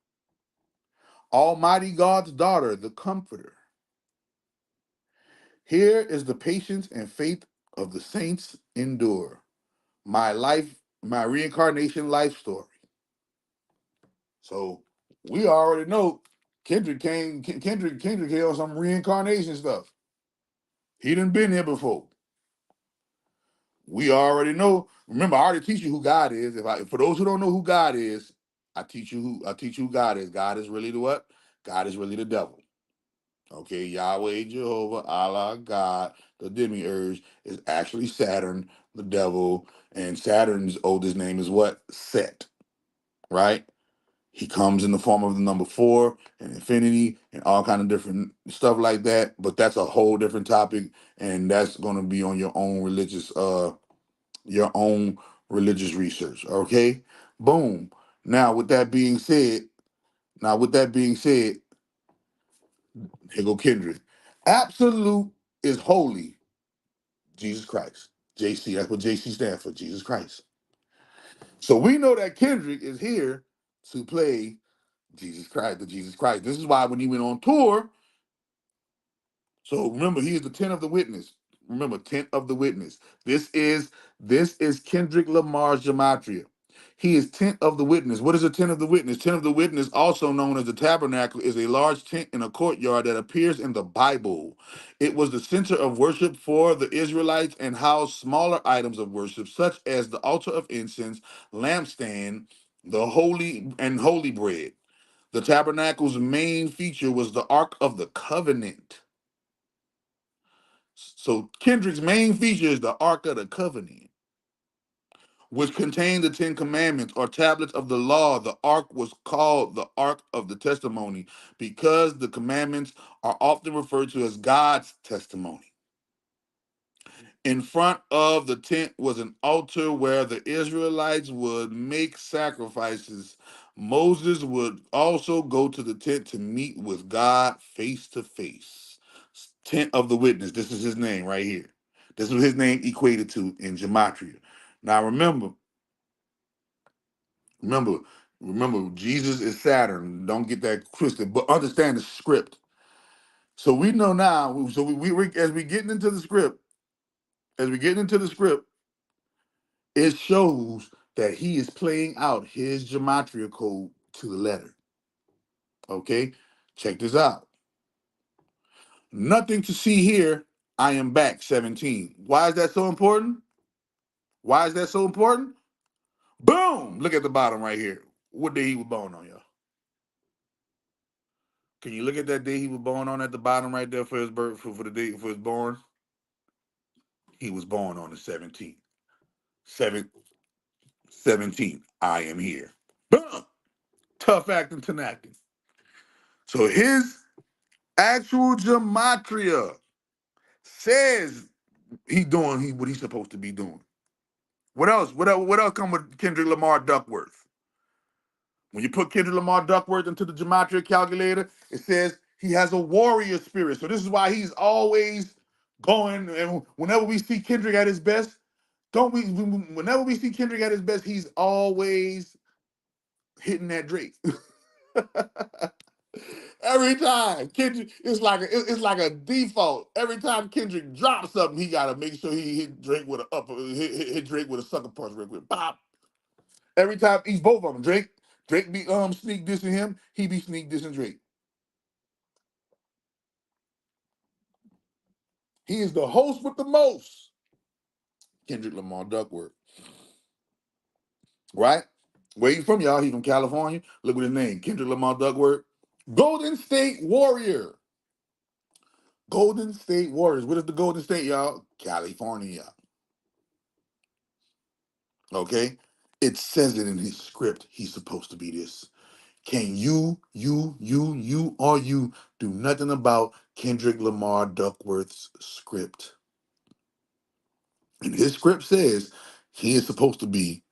Almighty God's daughter, the comforter. Here is the patience and faith of the saints endure. My life, my reincarnation life story. So we already know Kendrick came on some reincarnation stuff. He done been here before. We already know. Remember, I already teach you who God is. For those who don't know who God is, I teach you who God is. God is really the what? God is really the devil. Okay, Yahweh, Jehovah, Allah, God, the demiurge is actually Saturn, the devil, and Saturn's oldest name is what? Set, right? He comes in the form of the number 4 and infinity and all kind of different stuff like that. But that's a whole different topic, and that's going to be on your own religious research. Okay, boom. Now with that being said, here go Kendrick. Absolute is holy. Jesus Christ. JC. That's what JC stands for. Jesus Christ. So we know that Kendrick is here to play Jesus Christ, the Jesus Christ. This is why when he went on tour, so remember, he is the 10th of the witness. Remember, 10th of the witness. This is Kendrick Lamar's gematria. He is 10th of the witness. What is a 10th of the witness? 10th of the witness, also known as the tabernacle, is a large tent in a courtyard that appears in the Bible. It was the center of worship for the Israelites and housed smaller items of worship, such as the altar of incense, lampstand, the holy bread. The tabernacle's main feature was the Ark of the Covenant. So Kendrick's main feature is the Ark of the Covenant, which contained the Ten Commandments or tablets of the law. The Ark was called the Ark of the Testimony because the commandments are often referred to as God's testimony. In front of the tent was an altar where the Israelites would make sacrifices. Moses would also go to the tent to meet with God face to face. Tent of the witness. This is his name right here. This is his name equated to in gematria. Now remember, remember, Jesus is Saturn. Don't get that twisted, but understand the script. So we know now. So as we getting into the script, it shows that he is playing out his gematria code to the letter. Okay, check this out. Nothing to see here. I am back 17. Why is that so important? Why is that so important? Boom! Look at the bottom right here. What day he was born on, y'all? Can you look at that day he was born on at the bottom right there for his birth for the day for his born? He was born on the 17th. 17th. I am here. Boom! Tough acting, tenacting. So his actual gematria says what he's supposed to be doing. What else? What else come with Kendrick Lamar Duckworth? When you put Kendrick Lamar Duckworth into the Gematria calculator, it says he has a warrior spirit. So this is why he's always going. And whenever we see Kendrick at his best, don't we? Whenever we see Kendrick at his best, he's always hitting that Drake. Every time Kendrick, it's like a default. Every time Kendrick drops something, he gotta make sure he hit Drake with a upper, hit Drake with a sucker punch real quick. Pop. Every time he's both of them. Drake be sneak dissing him, he be sneak dissing Drake. He is the host with the most. Kendrick Lamar Duckworth. Right? Where he from, y'all? He from California. Look at his name. Kendrick Lamar Duckworth. Golden State Warrior. Golden State Warriors. What is the Golden State, y'all? California. Okay? It says it in his script. He's supposed to be this. Can or you do nothing about Kendrick Lamar Duckworth's script? And his script says he is supposed to be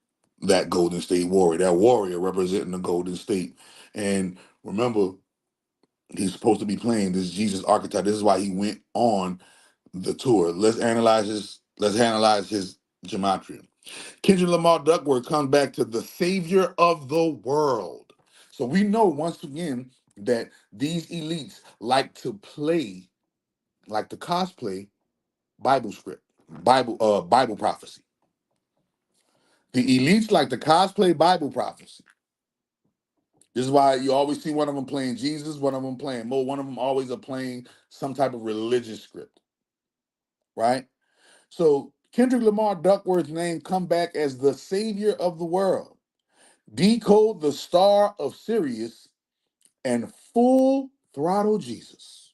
that Golden State Warrior, that warrior representing the Golden State. And remember, he's supposed to be playing this Jesus archetype. This is why he went on the tour. Let's analyze his gematria. Kendrick Lamar Duckworth comes back to the savior of the world. So we know once again that these elites like to play, like to cosplay Bible script, Bible prophecy. The elites like to cosplay Bible prophecy. This is why you always see one of them playing Jesus, one of them playing Mo, one of them always are playing some type of religious script, right? So Kendrick Lamar Duckworth's name come back as the savior of the world. Decode the star of Sirius and full throttle Jesus.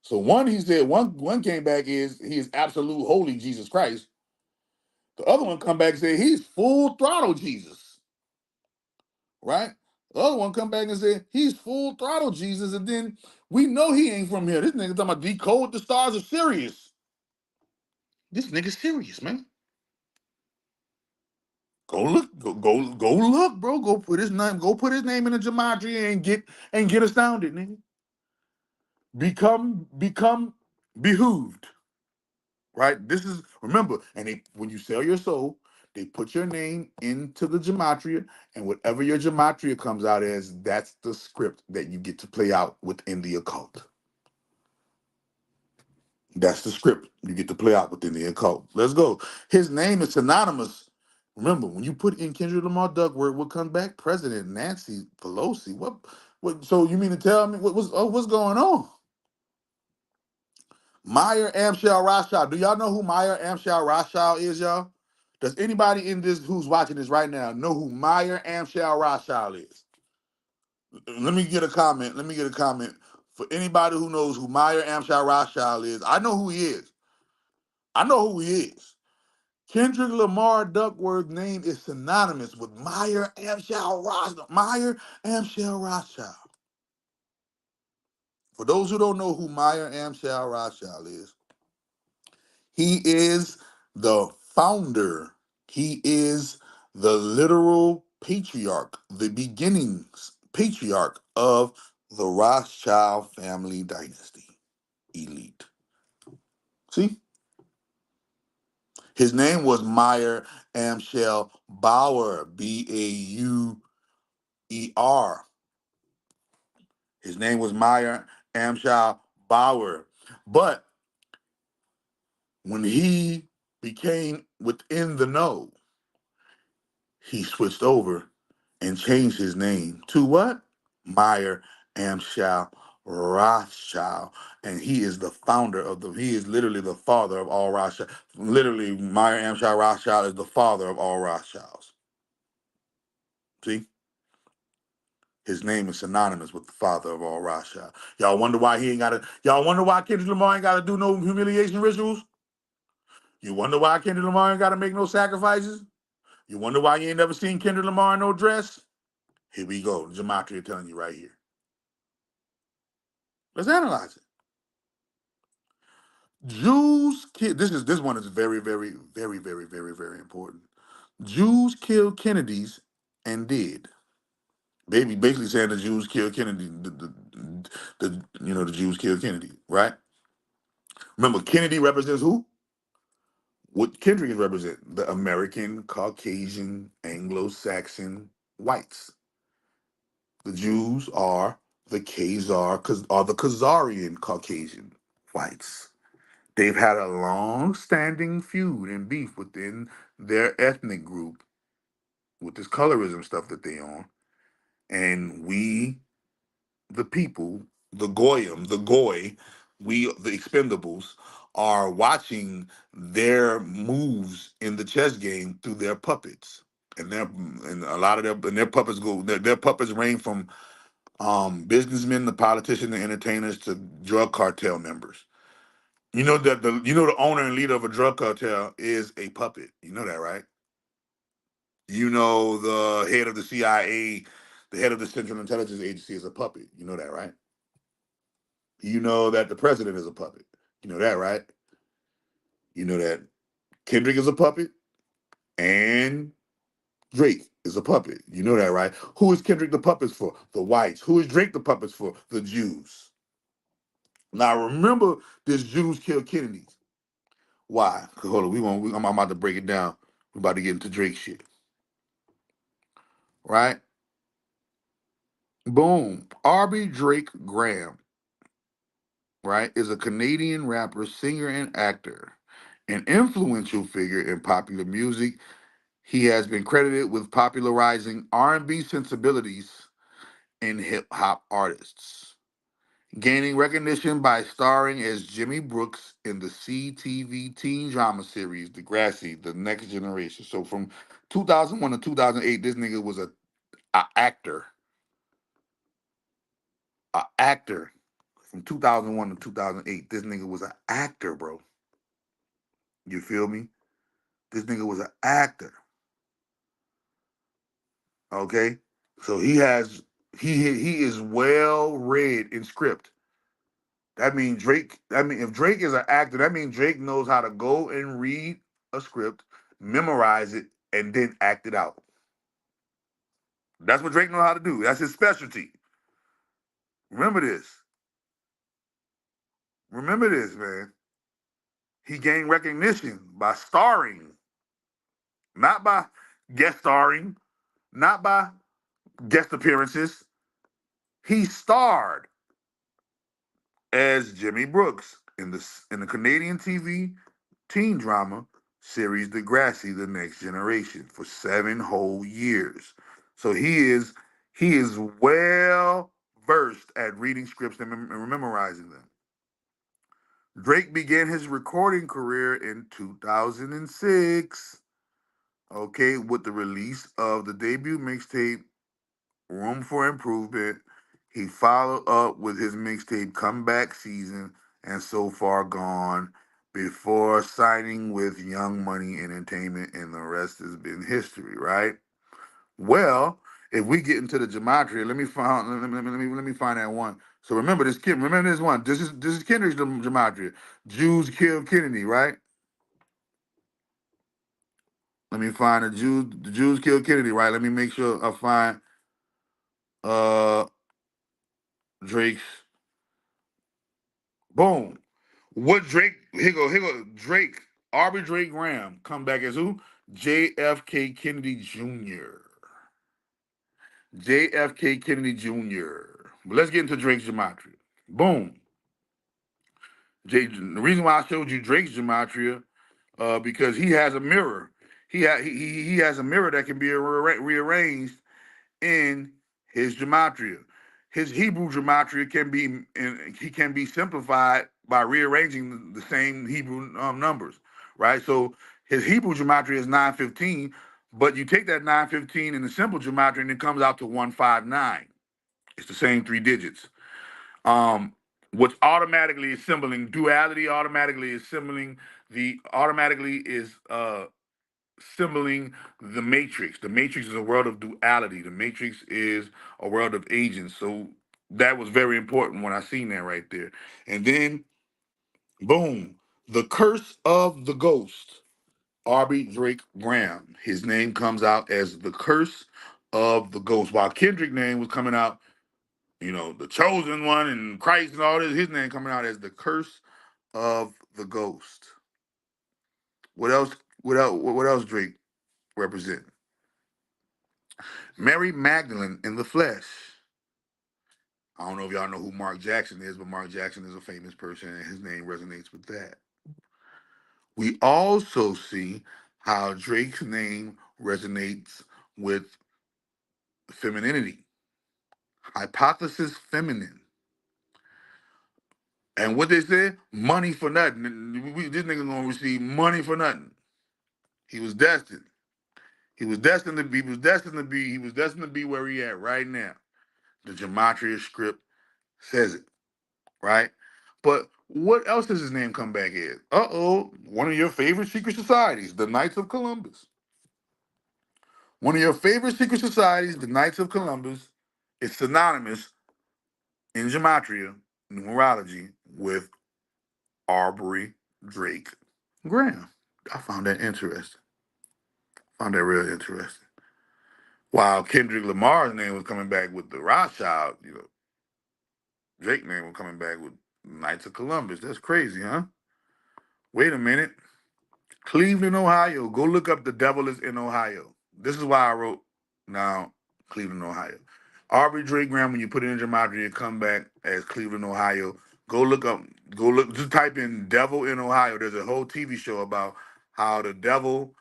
So one, he said, one came back is he is absolute holy Jesus Christ. The other one come back and said he's full throttle Jesus, right? The other one come back and said he's full throttle Jesus, and then we know he ain't from here. This nigga talking about decode the stars of Sirius. This nigga serious, man. Go look, go look, bro. Go put his name in the gematria and get astounded, nigga. Become behooved, right? This is remember, and when you sell your soul, they put your name into the gematria, and whatever your gematria comes out as, that's the script that you get to play out within the occult. That's the script you get to play out within the occult. Let's go. His name is synonymous. Remember, when you put in Kendrick Lamar Duckworth, what comes back? President Nancy Pelosi. What? So you mean to tell me what's going on? Meyer Amschel Rothschild. Do y'all know who Meyer Amschel Rothschild is, y'all? Does anybody in this who's watching this right now know who Meyer Amschel Rothschild is? Let me get a comment. For anybody who knows who Meyer Amschel Rothschild is. I know who he is. Kendrick Lamar Duckworth's name is synonymous with Meyer Amschel Rothschild. Meyer Amschel Rothschild. For those who don't know who Meyer Amschel Rothschild is, he is the founder. He is the literal patriarch, the beginnings patriarch of the Rothschild family dynasty elite. See? His name was Meyer Amschel Bauer, Bauer. His name was Meyer Amschel Bauer. But when he became within the know, he switched over and changed his name to what? Meyer Amschel Rothschild. And he is the founder he is literally the father of all Rothschild. Literally, Meyer Amschel Rothschild is the father of all Rothschilds. See? His name is synonymous with the father of all Rothschild. Y'all wonder why Kendrick Lamar ain't gotta do no humiliation rituals? You wonder why Kendrick Lamar ain't gotta make no sacrifices? You wonder why you ain't never seen Kendrick Lamar in no dress? Here we go. Gematria telling you right here. Let's analyze it. Jews kill. This one is very, very, very, very, very, very important. Jews killed Kennedys and did. They be basically saying the Jews killed Kennedy. The Jews killed Kennedy, right? Remember, Kennedy represents who? What Kendrick is represent? The American, Caucasian, Anglo-Saxon whites. The Jews are the the Khazarian Caucasian whites. They've had a long-standing feud and beef within their ethnic group with this colorism stuff that they on. And we, the people, the goyim, the goy, we, the expendables, are watching their moves in the chess game through their puppets. And a lot of their puppets their puppets range from businessmen, the politicians, the entertainers to drug cartel members. You know that the owner and leader of a drug cartel is a puppet. You know that, right? You know the head of the CIA, the head of the Central Intelligence Agency is a puppet. You know that, right? You know that the president is a puppet. You know that, right? You know that Kendrick is a puppet and Drake is a puppet. You know that, right? Who is Kendrick the puppets for? The whites. Who is Drake the puppets for? The Jews. Now remember, this Jews killed Kennedy. Why? 'Cause hold on, I'm about to break it down. We're about to get into Drake shit, right? Boom. Arby Drake Graham, right, is a Canadian rapper, singer, and actor, an influential figure in popular music. He has been credited with popularizing R&B sensibilities in hip hop artists, gaining recognition by starring as Jimmy Brooks in the CTV teen drama series Degrassi: The Next Generation. So from 2001 to 2008, this nigga was a actor, a actor. From 2001 to 2008, this nigga was an actor, bro. You feel me? This nigga was an actor. Okay, so he is well read in script. That means Drake. I mean, if Drake is an actor, that means Drake knows how to go and read a script, memorize it, and then act it out. That's what Drake knows how to do. That's his specialty. Remember this. Remember this, man. He gained recognition by starring, not by guest starring, not by guest appearances. He starred as Jimmy Brooks in the Canadian TV teen drama series Degrassi: The Next Generation for 7 whole years. So he is well versed at reading scripts and memorizing them. Drake began his recording career in 2006, okay, with the release of the debut mixtape Room for Improvement. He followed up with his mixtape Comeback Season and So Far Gone before signing with Young Money Entertainment, and the rest has been history, right? Well, if we get into the gematria, let me find that one. So remember this kid, remember this one. This is Kendrick's gematria. Jews killed Kennedy, right? Let me find the Jews killed Kennedy, right? Let me make sure I find uh Drake's. Boom. What Drake? Here go Drake. Aubrey Drake Graham come back as who? JFK Kennedy Jr. JFK Kennedy Jr. But let's get into Drake's gematria. Boom. The reason why I showed you Drake's gematria, because he has a mirror. He has a mirror that can be rearranged in his gematria. His Hebrew gematria can be simplified by rearranging the same Hebrew numbers, right? So his Hebrew gematria is 915, but you take that 915 in the simple gematria and it comes out to 159. It's the same 3 digits. Which automatically is symboling duality, automatically is symboling the matrix. The matrix is a world of duality. The matrix is a world of agents. So that was very important when I seen that right there. And then boom, the curse of the ghost. Arby Drake Graham. His name comes out as the curse of the ghost. While Kendrick name was coming out, the chosen one and Christ and all this, his name coming out as the curse of the ghost. What else? What else Drake represent? Mary Magdalene in the flesh. I don't know if y'all know who Mark Jackson is, but Mark Jackson is a famous person and his name resonates with that. We also see how Drake's name resonates with femininity. Hypothesis feminine. And what they said, money for nothing. This nigga gonna receive money for nothing. He was destined. He was destined to be. He was destined to be where he at right now. The Gematria script says it, right? But what else does his name come back as? One of your favorite secret societies, the Knights of Columbus. One of your favorite secret societies, the Knights of Columbus, is synonymous in Gematria, numerology, with Arbery Drake Graham. I found that interesting. Found that really interesting. While Kendrick Lamar's name was coming back with the Rothschild, Drake's name was coming back with Knights of Columbus. That's crazy, huh? Wait a minute. Cleveland, Ohio. Go look up The Devil is in Ohio. This is why I wrote now Cleveland, Ohio. Arbery Drake Graham, when you put it in Gematria, come back as Cleveland, Ohio. Go look, just type in Devil in Ohio. There's a whole TV show about how the devil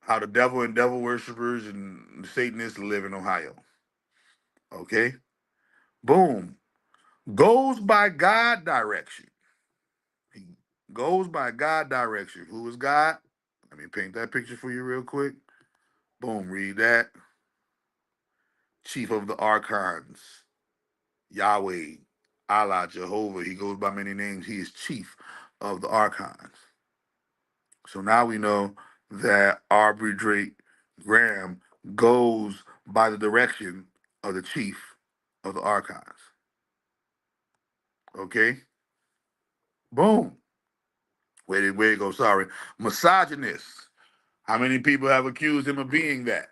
and devil worshippers and Satanists live in Ohio. Okay? Boom. Goes by God direction. He goes by God direction. Who is God? Let me paint that picture for you real quick. Boom, read that. Chief of the Archons, Yahweh, Allah, Jehovah. He goes by many names. He is chief of the Archons. So now we know that Arbery Drake Graham goes by the direction of the chief of the Archons. Okay? Boom. Where it go? Sorry. Misogynist. How many people have accused him of being that?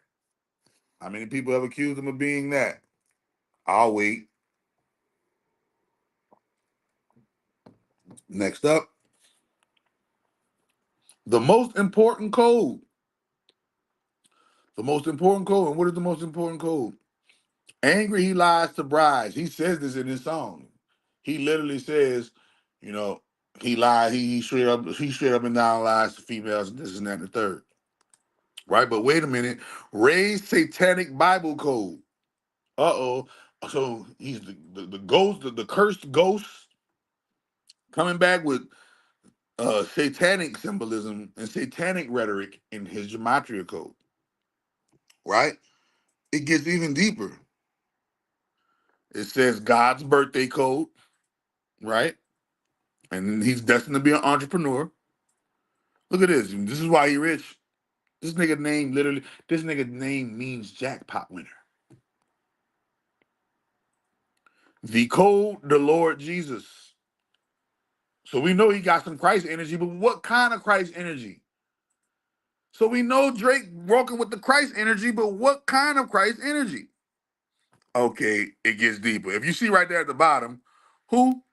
How many people have accused him of being that? I'll wait. Next up, the most important code. The most important code. And what is the most important code? Angry, he lies to brides. He says this in his song. He literally says, he lied. He straight up and down lies to females. And this and that and the third. Right, but wait a minute. Ray's satanic Bible code. So he's the ghost, the cursed ghost, coming back with satanic symbolism and satanic rhetoric in his Gematria code. Right? It gets even deeper. It says God's birthday code, right? And he's destined to be an entrepreneur. Look at this. This is why he rich. This nigga name means jackpot winner. The code, the Lord Jesus. So we know he got some Christ energy, but what kind of Christ energy? So we know Drake working with the Christ energy, but what kind of Christ energy? Okay, it gets deeper. If you see right there at the bottom, who?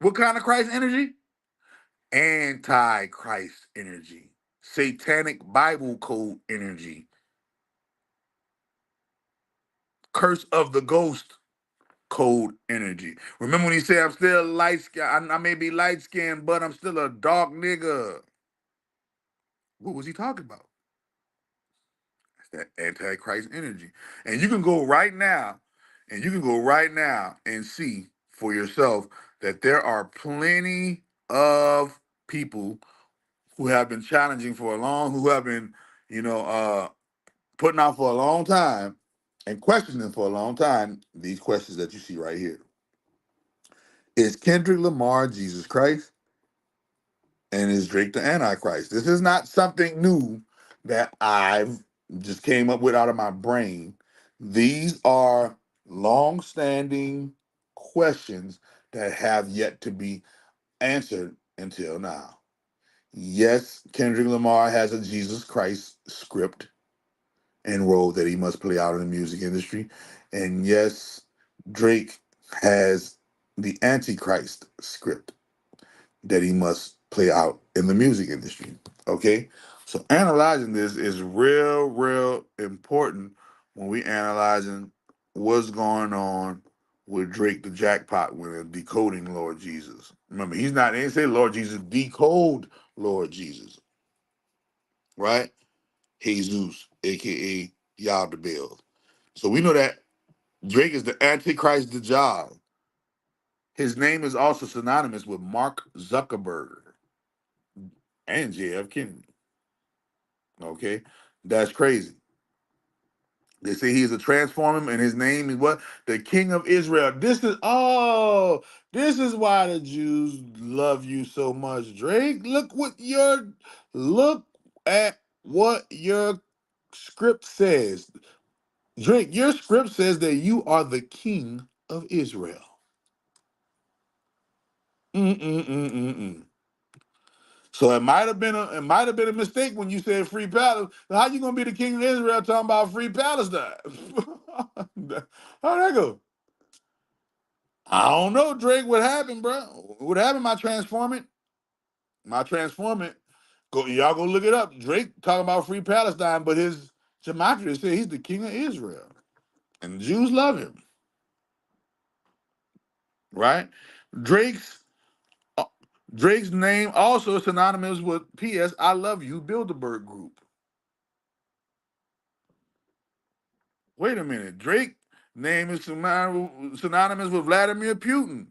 What kind of Christ energy? Antichrist energy. Satanic Bible code energy. Curse of the ghost code energy. Remember when he said, I'm still light skinned, I may be light skinned, but I'm still a dark nigga. What was he talking about? That antichrist energy. And you can go right now, and see for yourself that there are plenty of people who have been challenging for a long, who have been, putting out for a long time and questioning for a long time these questions that you see right here. Is Kendrick Lamar Jesus Christ? And is Drake the Antichrist? This is not something new that I've just came up with out of my brain. These are long-standing questions that have yet to be answered until now. Yes, Kendrick Lamar has a Jesus Christ script and role that he must play out in the music industry. And yes, Drake has the Antichrist script that he must play out in the music industry. Okay? So analyzing this is real important when we analyzing what's going on with Drake the jackpot winner decoding Lord Jesus. Remember, he didn't say Lord Jesus, decode Lord Jesus, right? Jesus, aka Yah the Bill. So we know that Drake is the Antichrist Dajjal. His name is also synonymous with Mark Zuckerberg and JF Kennedy. Okay, that's crazy. They say he is a transformer, and his name is what? The King of Israel. This is why the Jews love you so much, Drake. Look at what your script says. Drake, your script says that you are the King of Israel. Mm-mm-mm-mm-mm. So it might have been a mistake when you said free Palestine. How you gonna be the king of Israel talking about free Palestine? How'd that go? I don't know, Drake. What happened, bro? What happened? My transformant. My transformant. Y'all go look it up. Drake talking about free Palestine, but his gematria said he's the king of Israel, and the Jews love him, right? Drake's uh, Drake's name also synonymous with P.S. I Love You Bilderberg Group. Wait a minute. Drake name is synonymous with Vladimir Putin.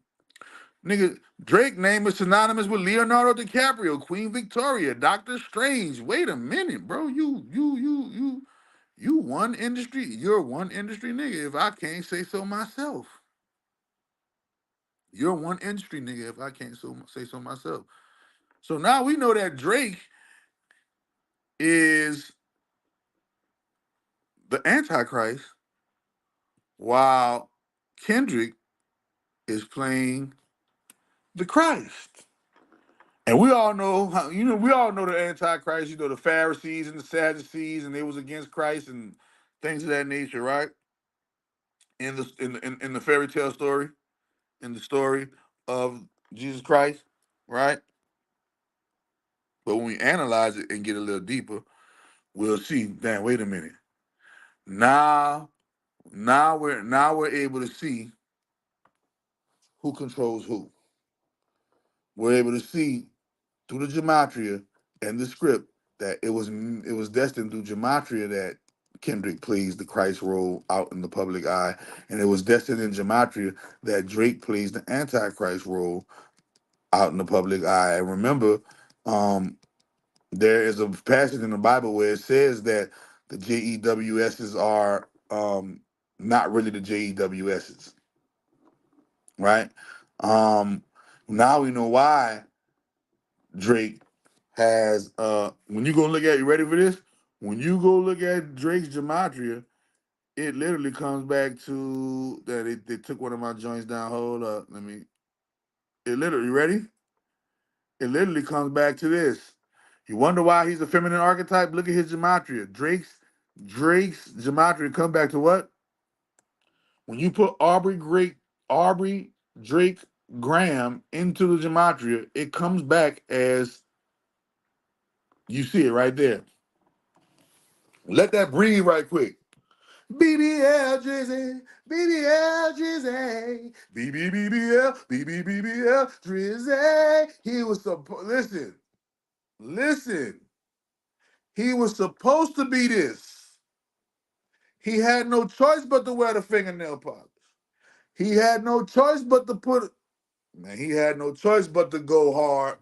Nigga, Drake name is synonymous with Leonardo DiCaprio, Queen Victoria, Doctor Strange. Wait a minute, bro. You one industry. You're one industry nigga. If I can't say so myself, you're one industry nigga. If I can't say so myself. So now we know that Drake is the Antichrist, while Kendrick is playing the Christ. And we all know how, we all know the Antichrist, the Pharisees and the Sadducees, and they was against Christ and things of that nature, right? In the fairy tale story, in the story of Jesus Christ, right? But when we analyze it and get a little deeper, we'll see, damn, wait a minute. Now we're able to see who controls who. We're able to see through the gematria and the script that it was destined through gematria that Kendrick plays the Christ role out in the public eye, and it was destined in gematria that Drake plays the Antichrist role out in the public eye. And remember, there is a passage in the Bible where it says that the JEWSs are not really the JEWSs, right? Now we know why Drake has when you go look at, you ready for this? When you go look at Drake's gematria, it literally comes back to that they took one of my joints down. Hold up, you ready? It literally comes back to this. You wonder why he's a feminine archetype? Look at his gematria. Drake's gematria come back to what? When you put Aubrey Drake Graham into the gematria, it comes back as you see it right there. Let that breathe right quick. BBL Drizzy, BBL Drizzy, BBBBL, BBBBL Drizzy. He was supposed, listen. He was supposed to be this. He had no choice but to wear the fingernail polish. He had no choice but to he had no choice but to go hard.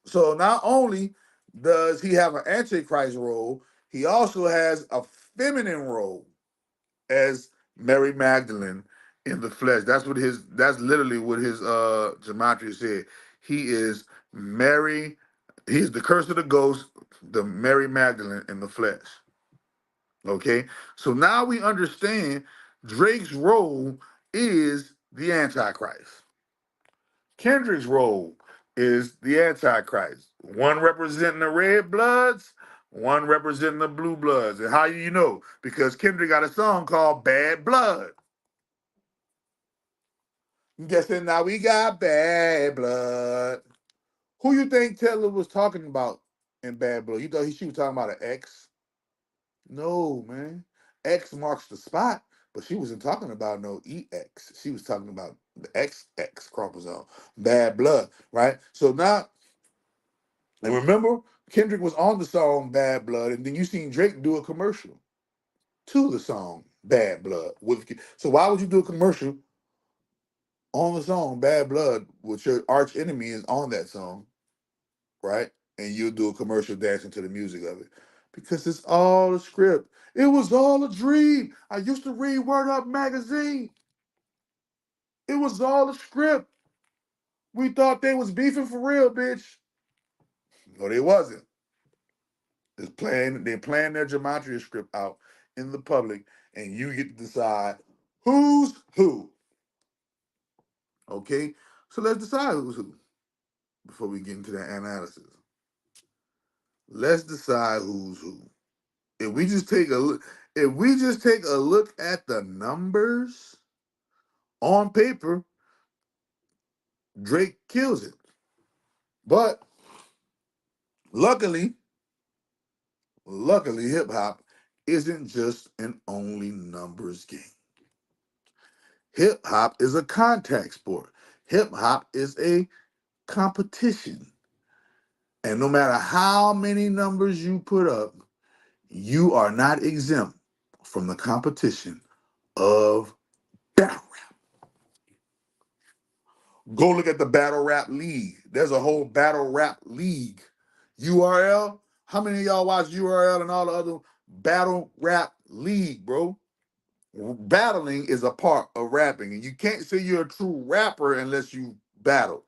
So not only does he have an Antichrist role, he also has a feminine role as Mary Magdalene in the flesh. That's literally what his gematria said. He is Mary, he's the curse of the ghost, the Mary Magdalene in the flesh. Okay? So now we understand Drake's role is the Antichrist. Kendrick's role is the Antichrist. One representing the red bloods, One representing the blue bloods. And how you know? Because Kendrick got a song called Bad Blood. Guessing now we got bad blood. Who you think Taylor was talking about in Bad Blood? You thought she was talking about an X? No, man. X marks the spot, but she wasn't talking about no EX. She was talking about the XX chromosome. Bad blood, right? So now, and remember, Kendrick was on the song Bad Blood, and then you seen Drake do a commercial to the song Bad Blood. So why would you do a commercial on the song Bad Blood with your arch enemy is on that song, right? And you'll do a commercial dancing to the music of it. Because it's all a script. It was all a dream. I used to read Word Up magazine. It was all a script. We thought they was beefing for real, bitch. No, they wasn't. They're playing their Gematria script out in the public, and you get to decide who's who. Okay? So let's decide who's who before we get into that analysis. Let's decide who's who. If we just take a look, if we just take a look at the numbers on paper, Drake kills it. But luckily, hip hop isn't just an only numbers game. Hip hop is a contact sport. Hip hop is a competition. And no matter how many numbers you put up, you are not exempt from the competition of battle rap. Go look at the battle rap league. There's a whole battle rap league. URL. How many of y'all watch URL and all the other battle rap league, bro? Battling is a part of rapping, and you can't say you're a true rapper unless you battle.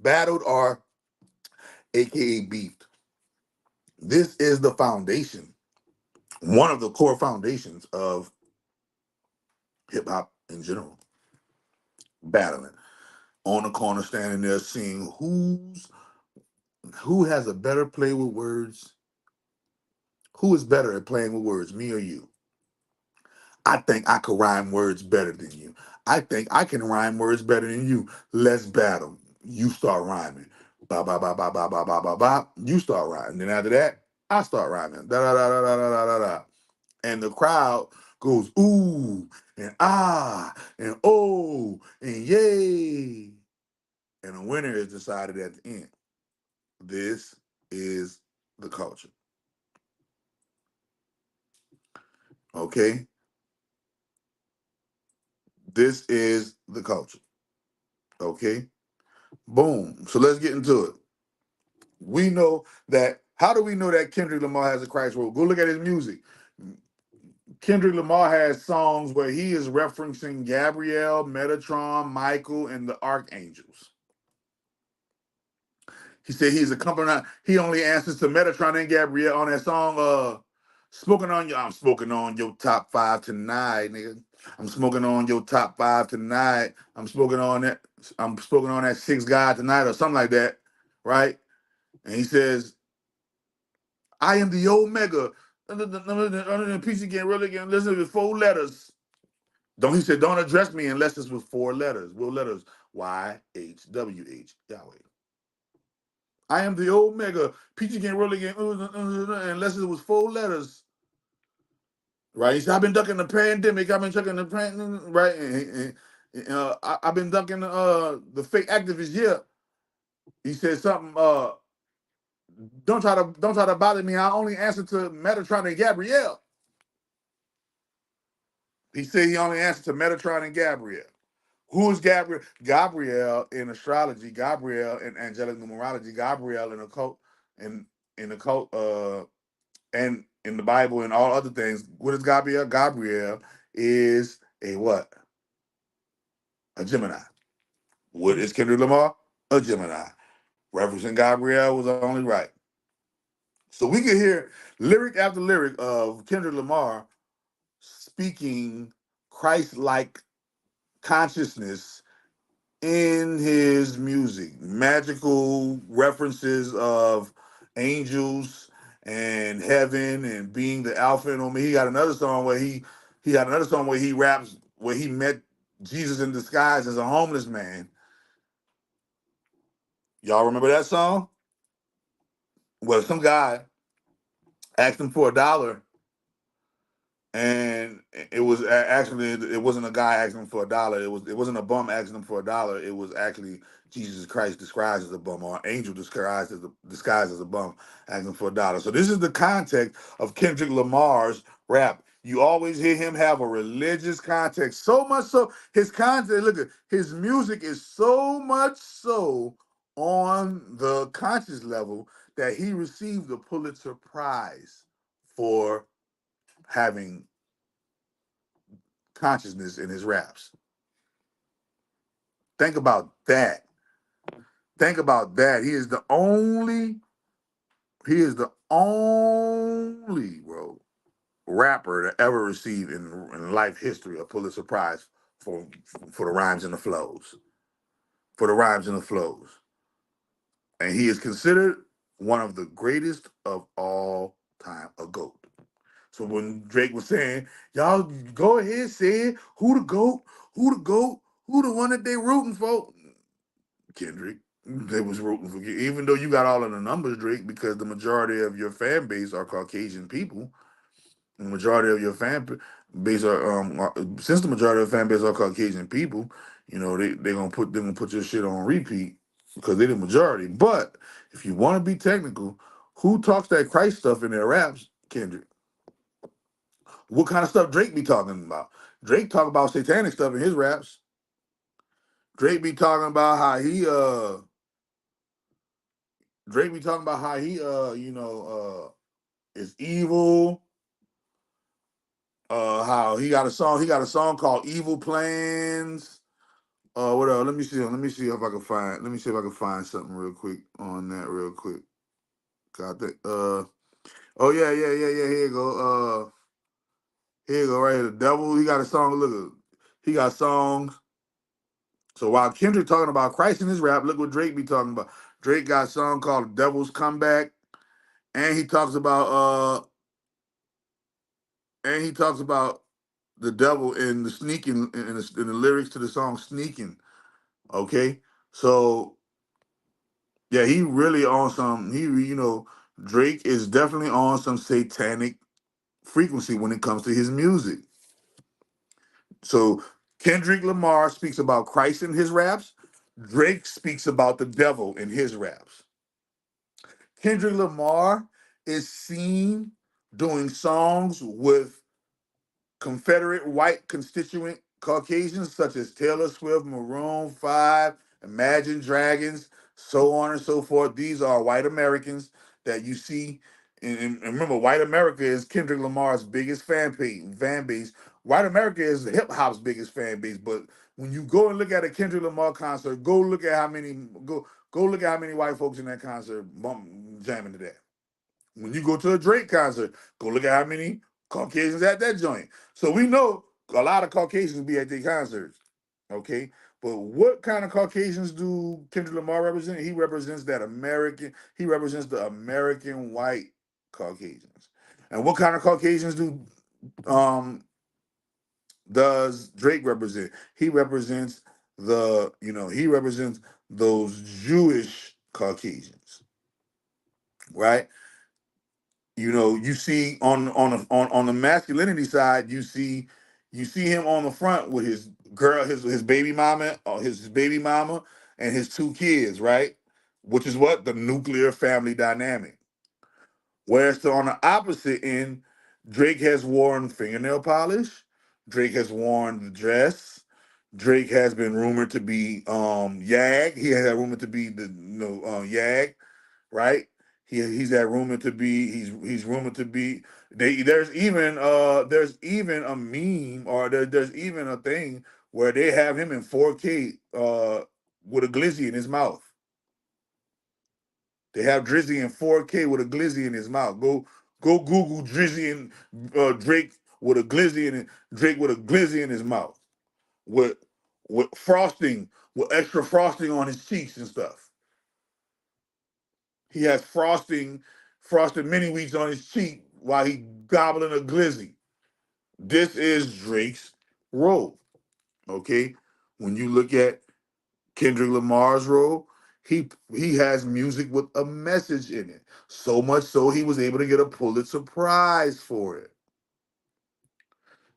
Battled or AKA beefed. This is the foundation, one of the core foundations of hip hop in general. Battling on the corner, standing there, seeing who has a better play with words. Who is better at playing with words, me or you? I think I could rhyme words better than you. I think I can rhyme words better than you. Let's battle. You start rhyming. Ba ba ba ba ba ba ba ba ba. You start rhyming. Then after that, I start rhyming. Da da da da da da da da. And the crowd goes ooh and ah and oh and yay. And the winner is decided at the end. This is the culture. Okay? This is the culture. Okay? Boom. So let's get into it. We know that. How do we know that Kendrick Lamar has a Christ role? Go look at his music. Kendrick Lamar has songs where he is referencing Gabrielle, Metatron, Michael, and the Archangels. He said he's accompanied. He only answers to Metatron and Gabrielle on that song. Smoking on you. I'm smoking on your top 5 tonight, nigga. I'm smoking on your top 5 tonight. I'm smoking on that. I'm smoking on that 6 guy tonight or something like that, right? And he says, I am the Omega. The piece again, really again. Listen with 4 letters. He said, don't address me unless it's with 4 letters. What letters? YHWH, Yahweh. I am the Omega. Peach again, roll again, unless it was 4 letters. Right? He said, I've been ducking the pandemic. I've been ducking the pandemic. Right? I've been ducking the fake activists here. He said something, don't try to bother me. I only answer to Metatron and Gabrielle. He said he only answered to Metatron and Gabrielle. Who is Gabrielle? Gabrielle in astrology, Gabrielle in angelic numerology, Gabrielle in occult, in occult, and in the Bible and all other things. What is Gabrielle? Gabrielle is a what? A Gemini. What is Kendrick Lamar? A Gemini. Referencing Gabrielle was only right. So we can hear lyric after lyric of Kendrick Lamar speaking Christ-like consciousness in his music. magical references of angels and heaven and being the Alpha and Omega. He got another song where he had another song where he raps where he met Jesus in disguise as a homeless man. Y'all remember that song? Well, some guy asked him for $1, and it was actually it wasn't a guy asking him for $1. It wasn't a bum asking him for $1. It was actually Jesus Christ disguised as a bum, or an angel disguised as a bum asking for $1. So this is the context of Kendrick Lamar's rap. You always hear him have a religious context, so much so his content. Look at his music is so much so on the conscious level that he received the Pulitzer Prize for having consciousness in his raps. Think about that. Think about that. He is the only, bro, rapper to ever receive in life history a Pulitzer Prize for the rhymes and the flows. For the rhymes and the flows. And he is considered one of the greatest of all time, a GOAT. So when Drake was saying, y'all go ahead, say it, who the GOAT, who the GOAT, who the one that they rooting for? Kendrick. They was rooting for you, even though you got all of the numbers, Drake, because the majority of your fan base are Caucasian people. The majority of your base since the majority of the fan base are Caucasian people, you know, they're gonna put your shit on repeat because they're the majority. But if you want to be technical, who talks that Christ stuff in their raps? Kendrick. What kind of stuff Drake be talking about? Drake talk about satanic stuff in his raps. Drake be talking about how he is evil. How he got a song called Evil Plans. What else? Let me see if I can find something real quick on that real quick. God, oh yeah. Here you go right here. The devil. He got a song. He got songs. So while Kendrick talking about Christ in his rap, look what Drake be talking about. Drake got a song called "The Devil's Comeback," and he talks about the devil in the sneaking in the lyrics to the song "Sneaking." Okay, so yeah, he really on some. Drake is definitely on some satanic frequency when it comes to his music. So Kendrick Lamar speaks about Christ in his raps. Drake speaks about the devil in his raps. Kendrick Lamar is seen doing songs with Confederate white constituent Caucasians such as Taylor Swift, Maroon 5, Imagine Dragons, so on and so forth. These are white Americans that you see. And remember, white America is Kendrick Lamar's biggest fan base. White America is hip hop's biggest fan base. But when you go and look at a Kendrick Lamar concert, go look at how many white folks in that concert jamming to that. When you go to a Drake concert, go look at how many Caucasians at that joint. So we know a lot of Caucasians be at their concerts, okay? But what kind of Caucasians do Kendrick Lamar represent? He represents the American white Caucasians. And what kind of Caucasians does Drake represent? He represents those Jewish Caucasians, right? You see on the masculinity side, you see him on the front with his girl, his baby mama, and his two kids, right? Which is what the nuclear family dynamic. Whereas on the opposite end, Drake has worn fingernail polish. Drake has worn the dress. Drake has been rumored to be Yag. He has rumored to be Yag, right? He's that rumored to be. He's rumored to be. There's even a meme, or there's even a thing where they have him in 4K with a glizzy in his mouth. They have Drizzy in 4K with a glizzy in his mouth. Go Google Drizzy and Drake with a glizzy in his mouth with frosting, with extra frosting on his cheeks and stuff. He has frosted mini wheats on his cheek while he gobbling a glizzy. This is Drake's role. Okay, when you look at Kendrick Lamar's role, he has music with a message in it. So much so he was able to get a Pulitzer Prize for it.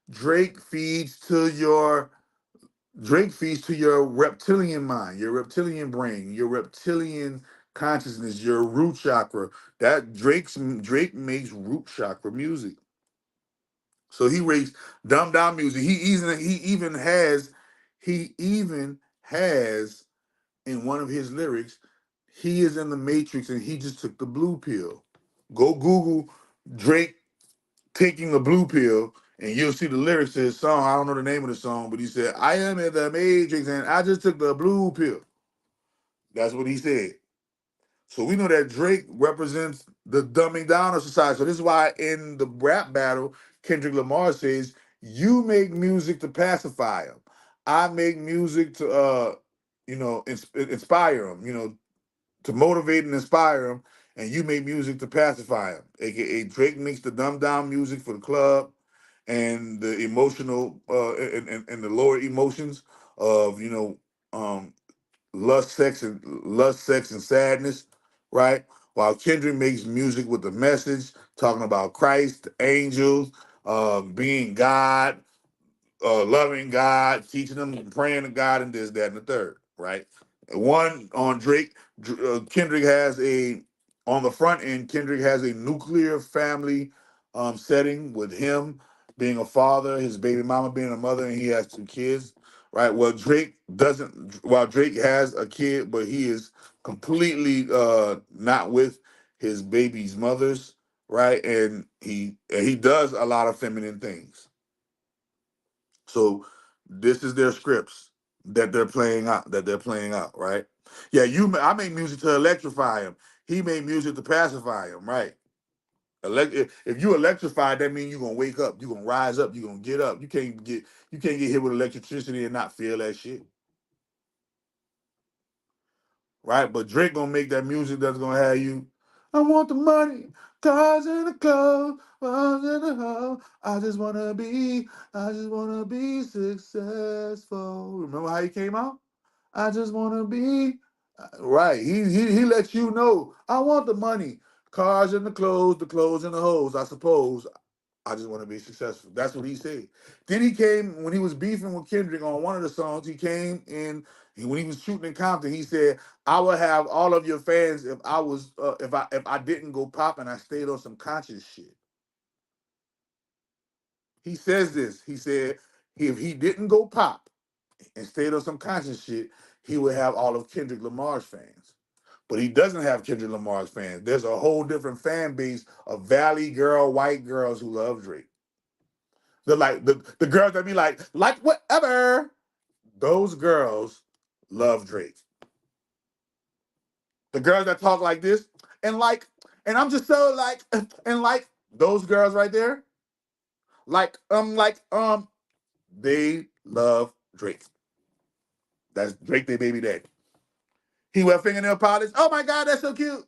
Drake feeds to your Drake feeds to your reptilian mind, your reptilian brain, your reptilian consciousness, your root chakra. Drake makes root chakra music. So he makes dumbed down music. He even has in one of his lyrics, he is in the Matrix and he just took the blue pill. Go Google Drake taking the blue pill, and you'll see the lyrics to his song. I don't know the name of the song, but he said, I am in the Matrix and I just took the blue pill. That's what he said. So we know that Drake represents the dumbing down of society. So this is why in the rap battle, Kendrick Lamar says, you make music to pacify him. I make music to inspire him, to motivate and inspire him, and you make music to pacify him. AKA Drake makes the dumbed down music for the club and the emotional and the lower emotions of um lust, sex, and sadness, right? While Kendrick makes music with the message, talking about Christ, the angels, being God, loving God, teaching them, praying to God, and this, that, and the third, right? One on Drake, Kendrick has on the front end, Kendrick has a nuclear family setting with him being a father, his baby mama being a mother, and he has 2 kids, right? While Drake has a kid, but he is completely not with his baby's mothers, right? And he does a lot of feminine things. So this is their scripts that they're playing out. Right? Yeah, I made music to electrify him. He made music to pacify him. Right? If you electrify, that means you're gonna wake up. You're gonna rise up. You're gonna get up. You can't get hit with electricity and not feel that shit. Right? But Drake gonna make that music that's gonna have you. I want the money, cars and the clothes, cars and the hoe. I just wanna be successful. Remember how he came out? I just wanna be right. He lets you know. I want the money, cars and the clothes and the hoes. I suppose. I just want to be successful. That's what he said. Then he came when he was beefing with Kendrick on one of the songs. He came in when he was shooting in Compton. He said, "I would have all of your fans if I was if I didn't go pop and I stayed on some conscious shit." He says this. He said, if he didn't go pop and stayed on some conscious shit, he would have all of Kendrick Lamar's fans. But he doesn't have Kendrick Lamar's fans. There's a whole different fan base of Valley girl, white girls who love Drake. The girls that be like whatever. Those girls love Drake. The girls that talk like this and and I'm just so and those girls right there, they love Drake. That's Drake, their baby daddy. He wear fingernail polish. Oh my God, that's so cute.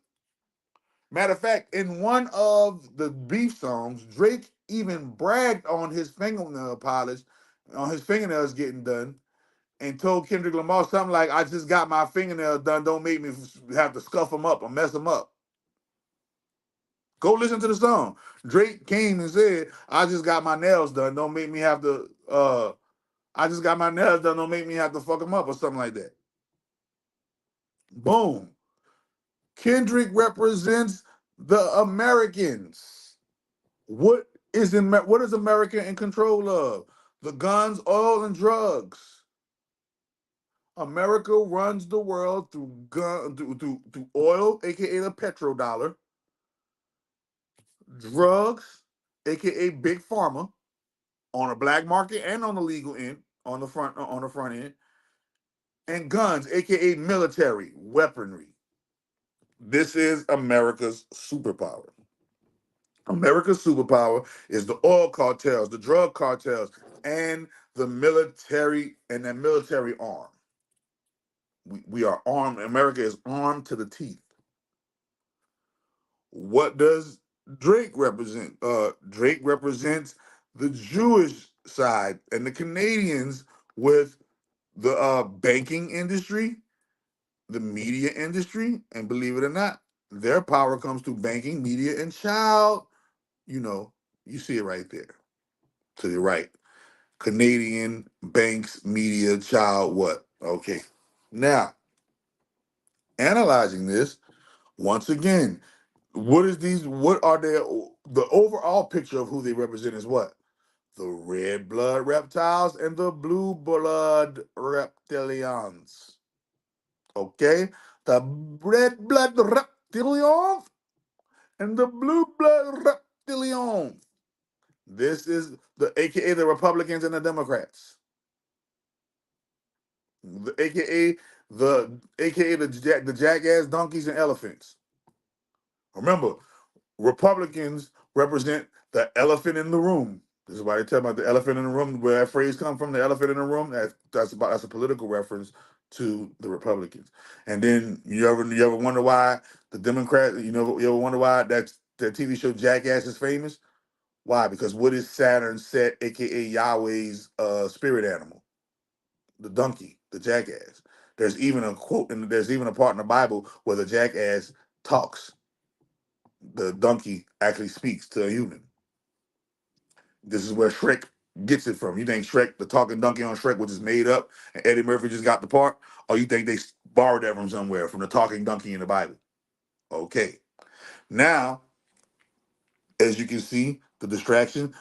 Matter of fact, in one of the beef songs, Drake even bragged on his fingernail polish, on his fingernails getting done, and told Kendrick Lamar something like, I just got my fingernails done. Don't make me have to scuff them up or mess them up. Go listen to the song. Drake came and said, I just got my nails done. Don't make me have to, I just got my nails done. Don't make me have to fuck them up or something like that. Boom. Kendrick represents the Americans. What is America in control of? The guns, oil, and drugs. America runs the world through oil, aka the petrodollar, drugs, aka big pharma, on a black market and on the legal end, on the front end, and guns, aka military weaponry. This is America's superpower. America's superpower is the oil cartels, the drug cartels, and the military and that military arm. We are armed. America is armed to the teeth. what does Drake represent? Drake represents the Jewish side and the Canadians with the banking industry, the media industry, and believe it or not, their power comes through banking, media, and child. You know, you see it right there to the right. Canadian banks, media, child, what? Okay. Now, analyzing this, once again, what are their, the overall picture of who they represent is what? The red blood reptiles and the blue blood reptilians. Okay? The red blood reptilians and the blue blood reptilians. This is the AKA the Republicans and the Democrats. The AKA the jackass donkeys and elephants. Remember, Republicans represent the elephant in the room. This is why they tell about the elephant in the room, where that phrase comes from, the elephant in the room. That's a political reference to the Republicans. And then you ever wonder why the Democrat, you ever wonder why that TV show Jackass is famous? Why? Because what is Saturn set, aka Yahweh's spirit animal? The donkey, the jackass. There's even a quote, and there's even a part in the Bible where the jackass talks. The donkey actually speaks to a human. This is where Shrek gets it from. You think Shrek, the talking donkey on Shrek, was just made up and Eddie Murphy just got the part? Or you think they borrowed that from somewhere, from the talking donkey in the Bible? Okay. Now, as you can see, the distraction,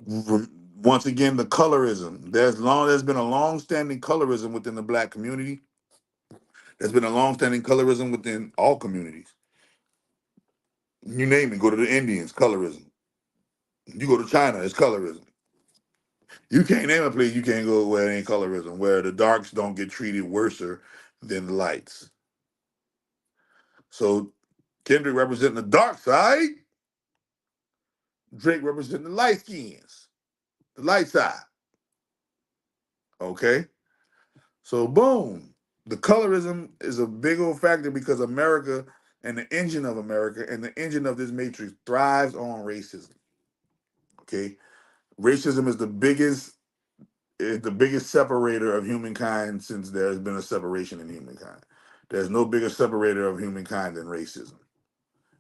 once again, the colorism. There's been a long-standing colorism within the black community. There's been a long-standing colorism within all communities. You name it, go to the Indians, colorism. You go to China, it's colorism. You can't name a place you can't go where it ain't colorism, where the darks don't get treated worser than the lights. So Kendrick representing the dark side, Drake representing the light skins, the light side. Okay? So boom. The colorism is a big old factor because America and the engine of America and the engine of this matrix thrives on racism. Okay? Racism is the biggest separator of humankind since there's been a separation in humankind. There's no bigger separator of humankind than racism.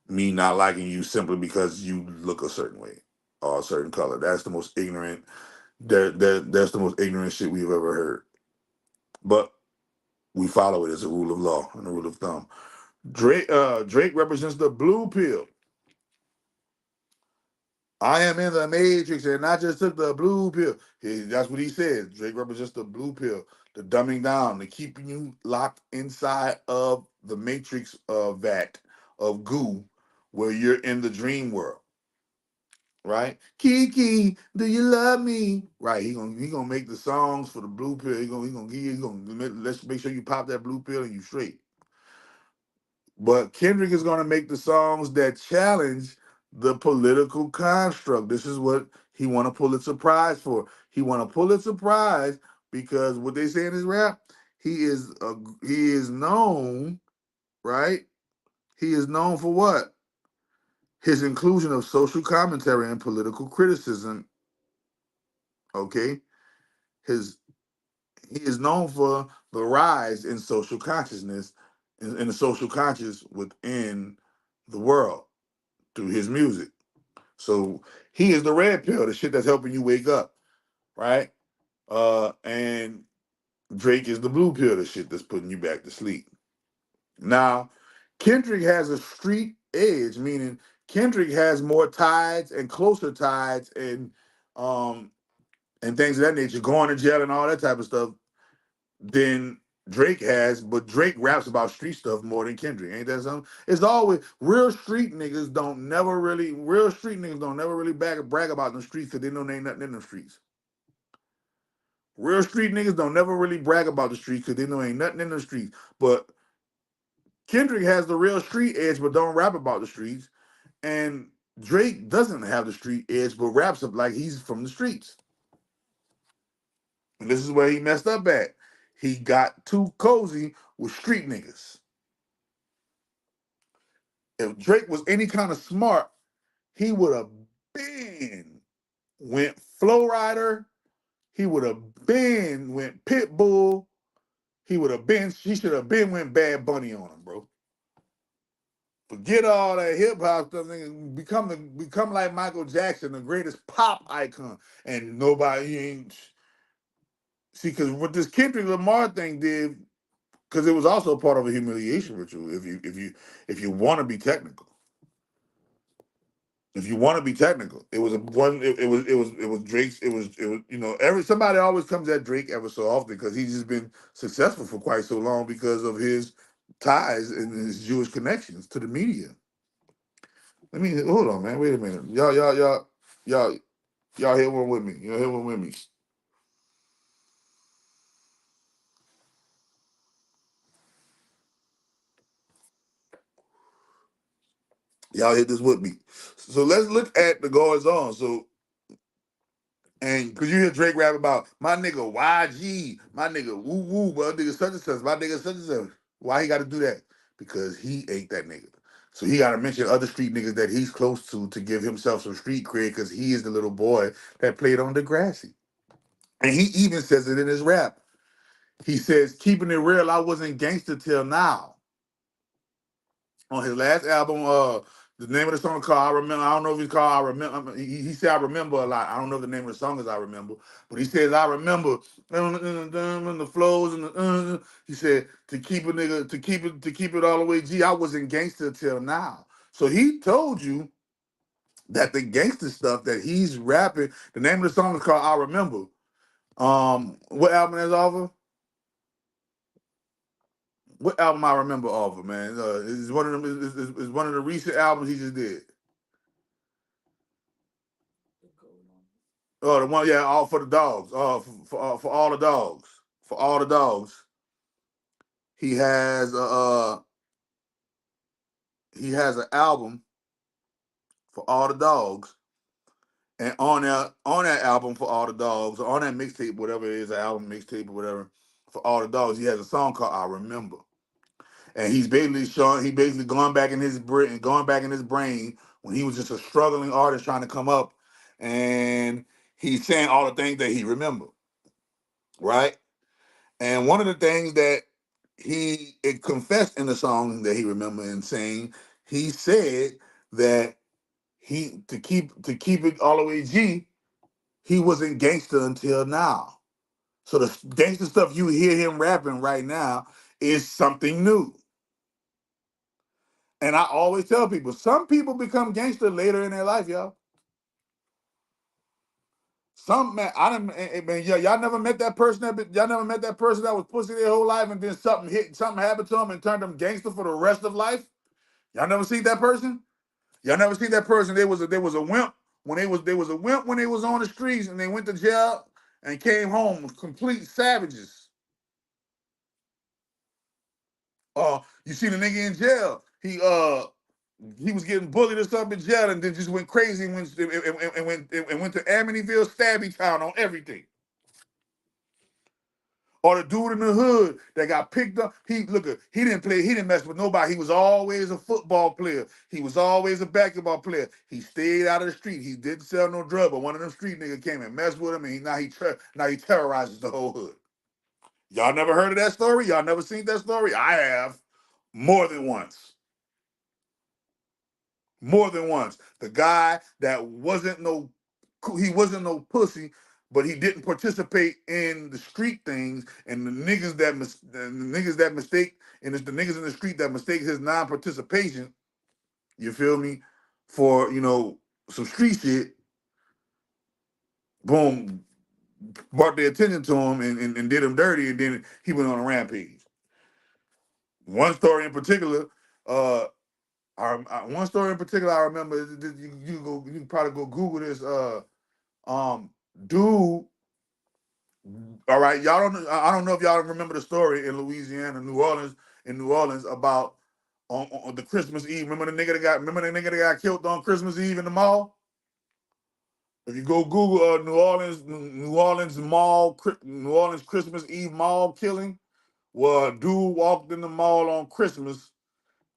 Me not liking you simply because you look a certain way or a certain color. That's the most ignorant. That's the most ignorant shit we've ever heard. But we follow it as a rule of law and a rule of thumb. Drake represents the blue pill. I am in the matrix and I just took the blue pill. That's what he says. Drake represents the blue pill, the dumbing down, the keeping you locked inside of the matrix vat of goo where you're in the dream world. Right? Kiki, do you love me? Right. He gonna make the songs for the blue pill. Let's make sure you pop that blue pill and you straight. But Kendrick is going to make the songs that challenge the political construct. This is what he want to Pulitzer Prize for. He want to Pulitzer Prize because what they say in his rap, he is known, right? He is known for what? His inclusion of social commentary and political criticism. Okay, his he is known for the rise in social consciousness, in the social conscious within the world through his music. So he is the red pill, the shit that's helping you wake up, right? And Drake is the blue pill, the shit that's putting you back to sleep. Now, Kendrick has a street edge, meaning Kendrick has more tides and closer tides and things of that nature, going to jail and all that type of stuff than Drake has, but Drake raps about street stuff more than Kendrick. Ain't that something? It's always real street niggas don't never really brag about them streets because they know there ain't nothing in them streets. Real street niggas don't never really brag about the streets because they know ain't nothing in the streets. But Kendrick has the real street edge, but don't rap about the streets. And Drake doesn't have the street edge, but raps up like he's from the streets. And this is where he messed up at. He got too cozy with street niggas. If Drake was any kind of smart, he would have been went Flow Rider. He would have been went Pitbull. He should have been went Bad Bunny on him, bro. Forget all that hip hop stuff, nigga. Become like Michael Jackson, the greatest pop icon. And nobody ain't see, because what this Kendrick Lamar thing did, because it was also part of a humiliation ritual. If you want to be technical, it was a one. It was Drake's. It was somebody always comes at Drake ever so often because he's just been successful for quite so long because of his ties and his Jewish connections to the media. Let me hold on, man. Wait a minute, y'all hit one with me. Y'all hit one with me. Y'all hit this with me. So let's look at the goings on. So, and because you hear Drake rap about my nigga YG, my nigga woo woo, my nigga such and such, my nigga such and such. Why he got to do that? Because he ain't that nigga. So he got to mention other street niggas that he's close to give himself some street cred because he is the little boy that played on Degrassi. And he even says it in his rap. He says, keeping it real, I wasn't gangster till now. On his last album, the name of the song called I Remember. I don't know if it's called I Remember. He said I remember a lot. I don't know if the name of the song is I Remember, but he says I remember and the flows and the he said to keep a nigga to keep it all the way G. I wasn't gangster till now. So he told you that the gangster stuff that he's rapping. The name of the song is called I Remember. What album is off of? What album I remember off of, man? It's one of them. It's one of the recent albums he just did. Oh, the one, yeah, all for the dogs. For all the dogs. For all the dogs. He has an album for all the dogs, and on that album for all the dogs, on that mixtape, whatever it is, an album mixtape or whatever, for all the dogs, he has a song called I Remember, and he's basically going back in his brain when he was just a struggling artist trying to come up, and he's saying all the things that he remembered, right? And one of the things that it confessed in the song that he remembered and saying, he said that he to keep it all the way G, he wasn't gangster until now. So the gangster stuff you hear him rapping right now is something new. And I always tell people, some people become gangster later in their life, y'all. Some man, y'all never met that person that was pussy their whole life, and then something happened to them and turned them gangster for the rest of life. Y'all never seen that person? Y'all never seen that person? There was a wimp when they was a wimp when they was on the streets and they went to jail and came home complete savages. You see the nigga in jail. He was getting bullied or something in jail and then just went crazy and went to Amityville, Stabby Town on everything. Or the dude in the hood that got picked up. He didn't mess with nobody. He was always a football player. He was always a basketball player. He stayed out of the street. He didn't sell no drug, but one of them street niggas came and messed with him, and now he terrorizes the whole hood. Y'all never heard of that story? Y'all never seen that story? I have more than once. More than once. The guy that wasn't no pussy, but he didn't participate in the street things, and the niggas that mistake, and it's the niggas in the street that mistake his non-participation, you feel me, for some street shit, boom, brought their attention to him and did him dirty, and then he went on a rampage. One story in particular, I remember. You can probably go Google this. Dude. All right, y'all don't. I don't know if y'all remember the story in Louisiana, New Orleans about on the Christmas Eve. Remember the nigga that got killed on Christmas Eve in the mall? If you go Google New Orleans Christmas Eve mall killing, well, a dude walked in the mall on Christmas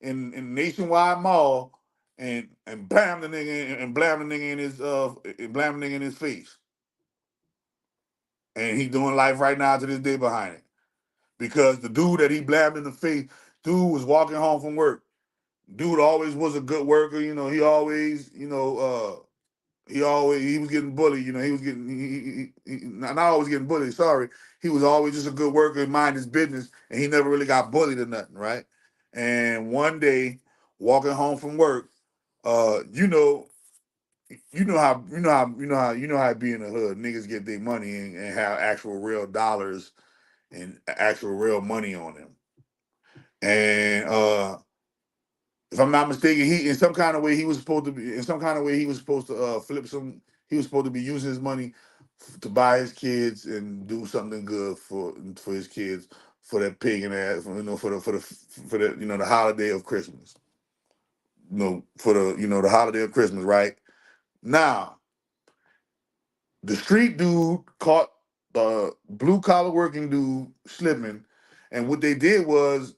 in Nationwide Mall and blam the nigga and blam the nigga in his blam the nigga in his face. And he doing life right now to this day behind it. Because the dude that he blamed in the face, dude was walking home from work. Dude always was a good worker, you know, he always, you know, he was getting bullied, you know, he was getting not always getting bullied, sorry. He was always just a good worker, mind his business, and he never really got bullied or nothing, right? And one day, walking home from work, you know, you know how it be in the hood. Niggas get their money and have actual real dollars and actual real money on them. And if I'm not mistaken, he in some kind of way he was supposed to be in some kind of way he was supposed to flip some. He was supposed to be using his money to buy his kids and do something good for his kids for that pig and ass, you know, for the you know the holiday of Christmas. You know, for the you know the holiday of Christmas, right? Now, the street dude caught the blue collar working dude slipping, and what they did was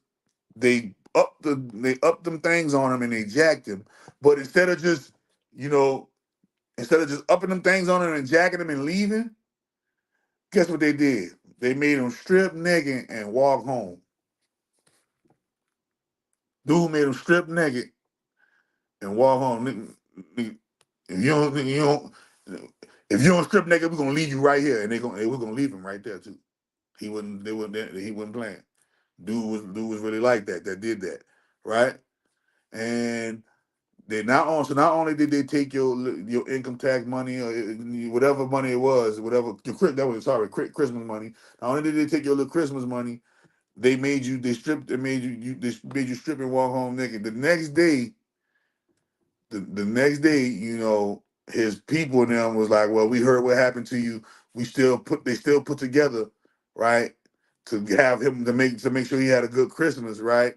they upped them things on him and they jacked him. But you know, instead of just upping them things on him and jacking him and leaving, guess what they did? They made him strip naked and walk home. Dude made him strip naked and walk home. If you don't, if you don't strip naked, we're gonna leave you right here, and we're gonna leave him right there too. He wasn't playing. Dude was really like that. That did that, right? And they not only did they take your income tax money or whatever money it was, whatever Christmas money. Not only did they take your little Christmas money, they made you they made you strip and walk home naked. The next day, you know, his people and them was like, well, we heard what happened to you. They still put together, right, to have him to make sure he had a good Christmas, right?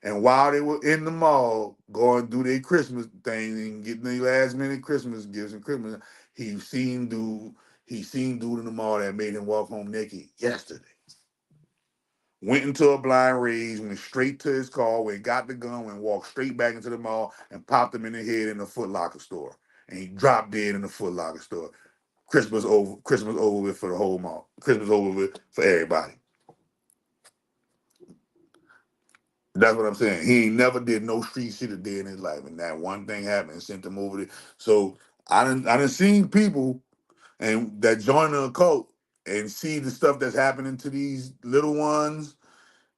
And while they were in the mall going do their Christmas thing and getting their last minute Christmas gifts and Christmas, he seen dude in the mall that made him walk home naked yesterday. Went into a blind rage, went straight to his car, went got the gun, went walked straight back into the mall and popped him in the head in the Foot Locker store. And he dropped dead in the Foot Locker store. Christmas over with for the whole mall. Christmas over with for everybody. That's what I'm saying. He ain't never did no street shit a day in his life, and that one thing happened and sent him over there. So I done seen people and that join the occult and see the stuff that's happening to these little ones.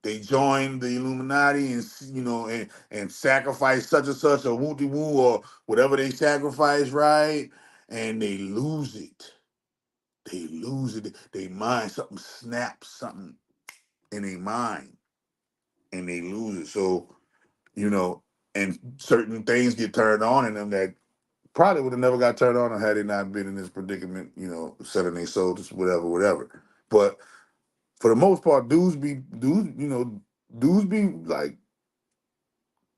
They join the Illuminati and you know and sacrifice such and such or woo woo or whatever they sacrifice, right? And they lose it. They lose it. They mind something snaps something in their mind, and they lose it. So you know, and certain things get turned on in them that probably would have never got turned on had they not been in this predicament, you know, selling their souls, whatever. But for the most part, dudes be like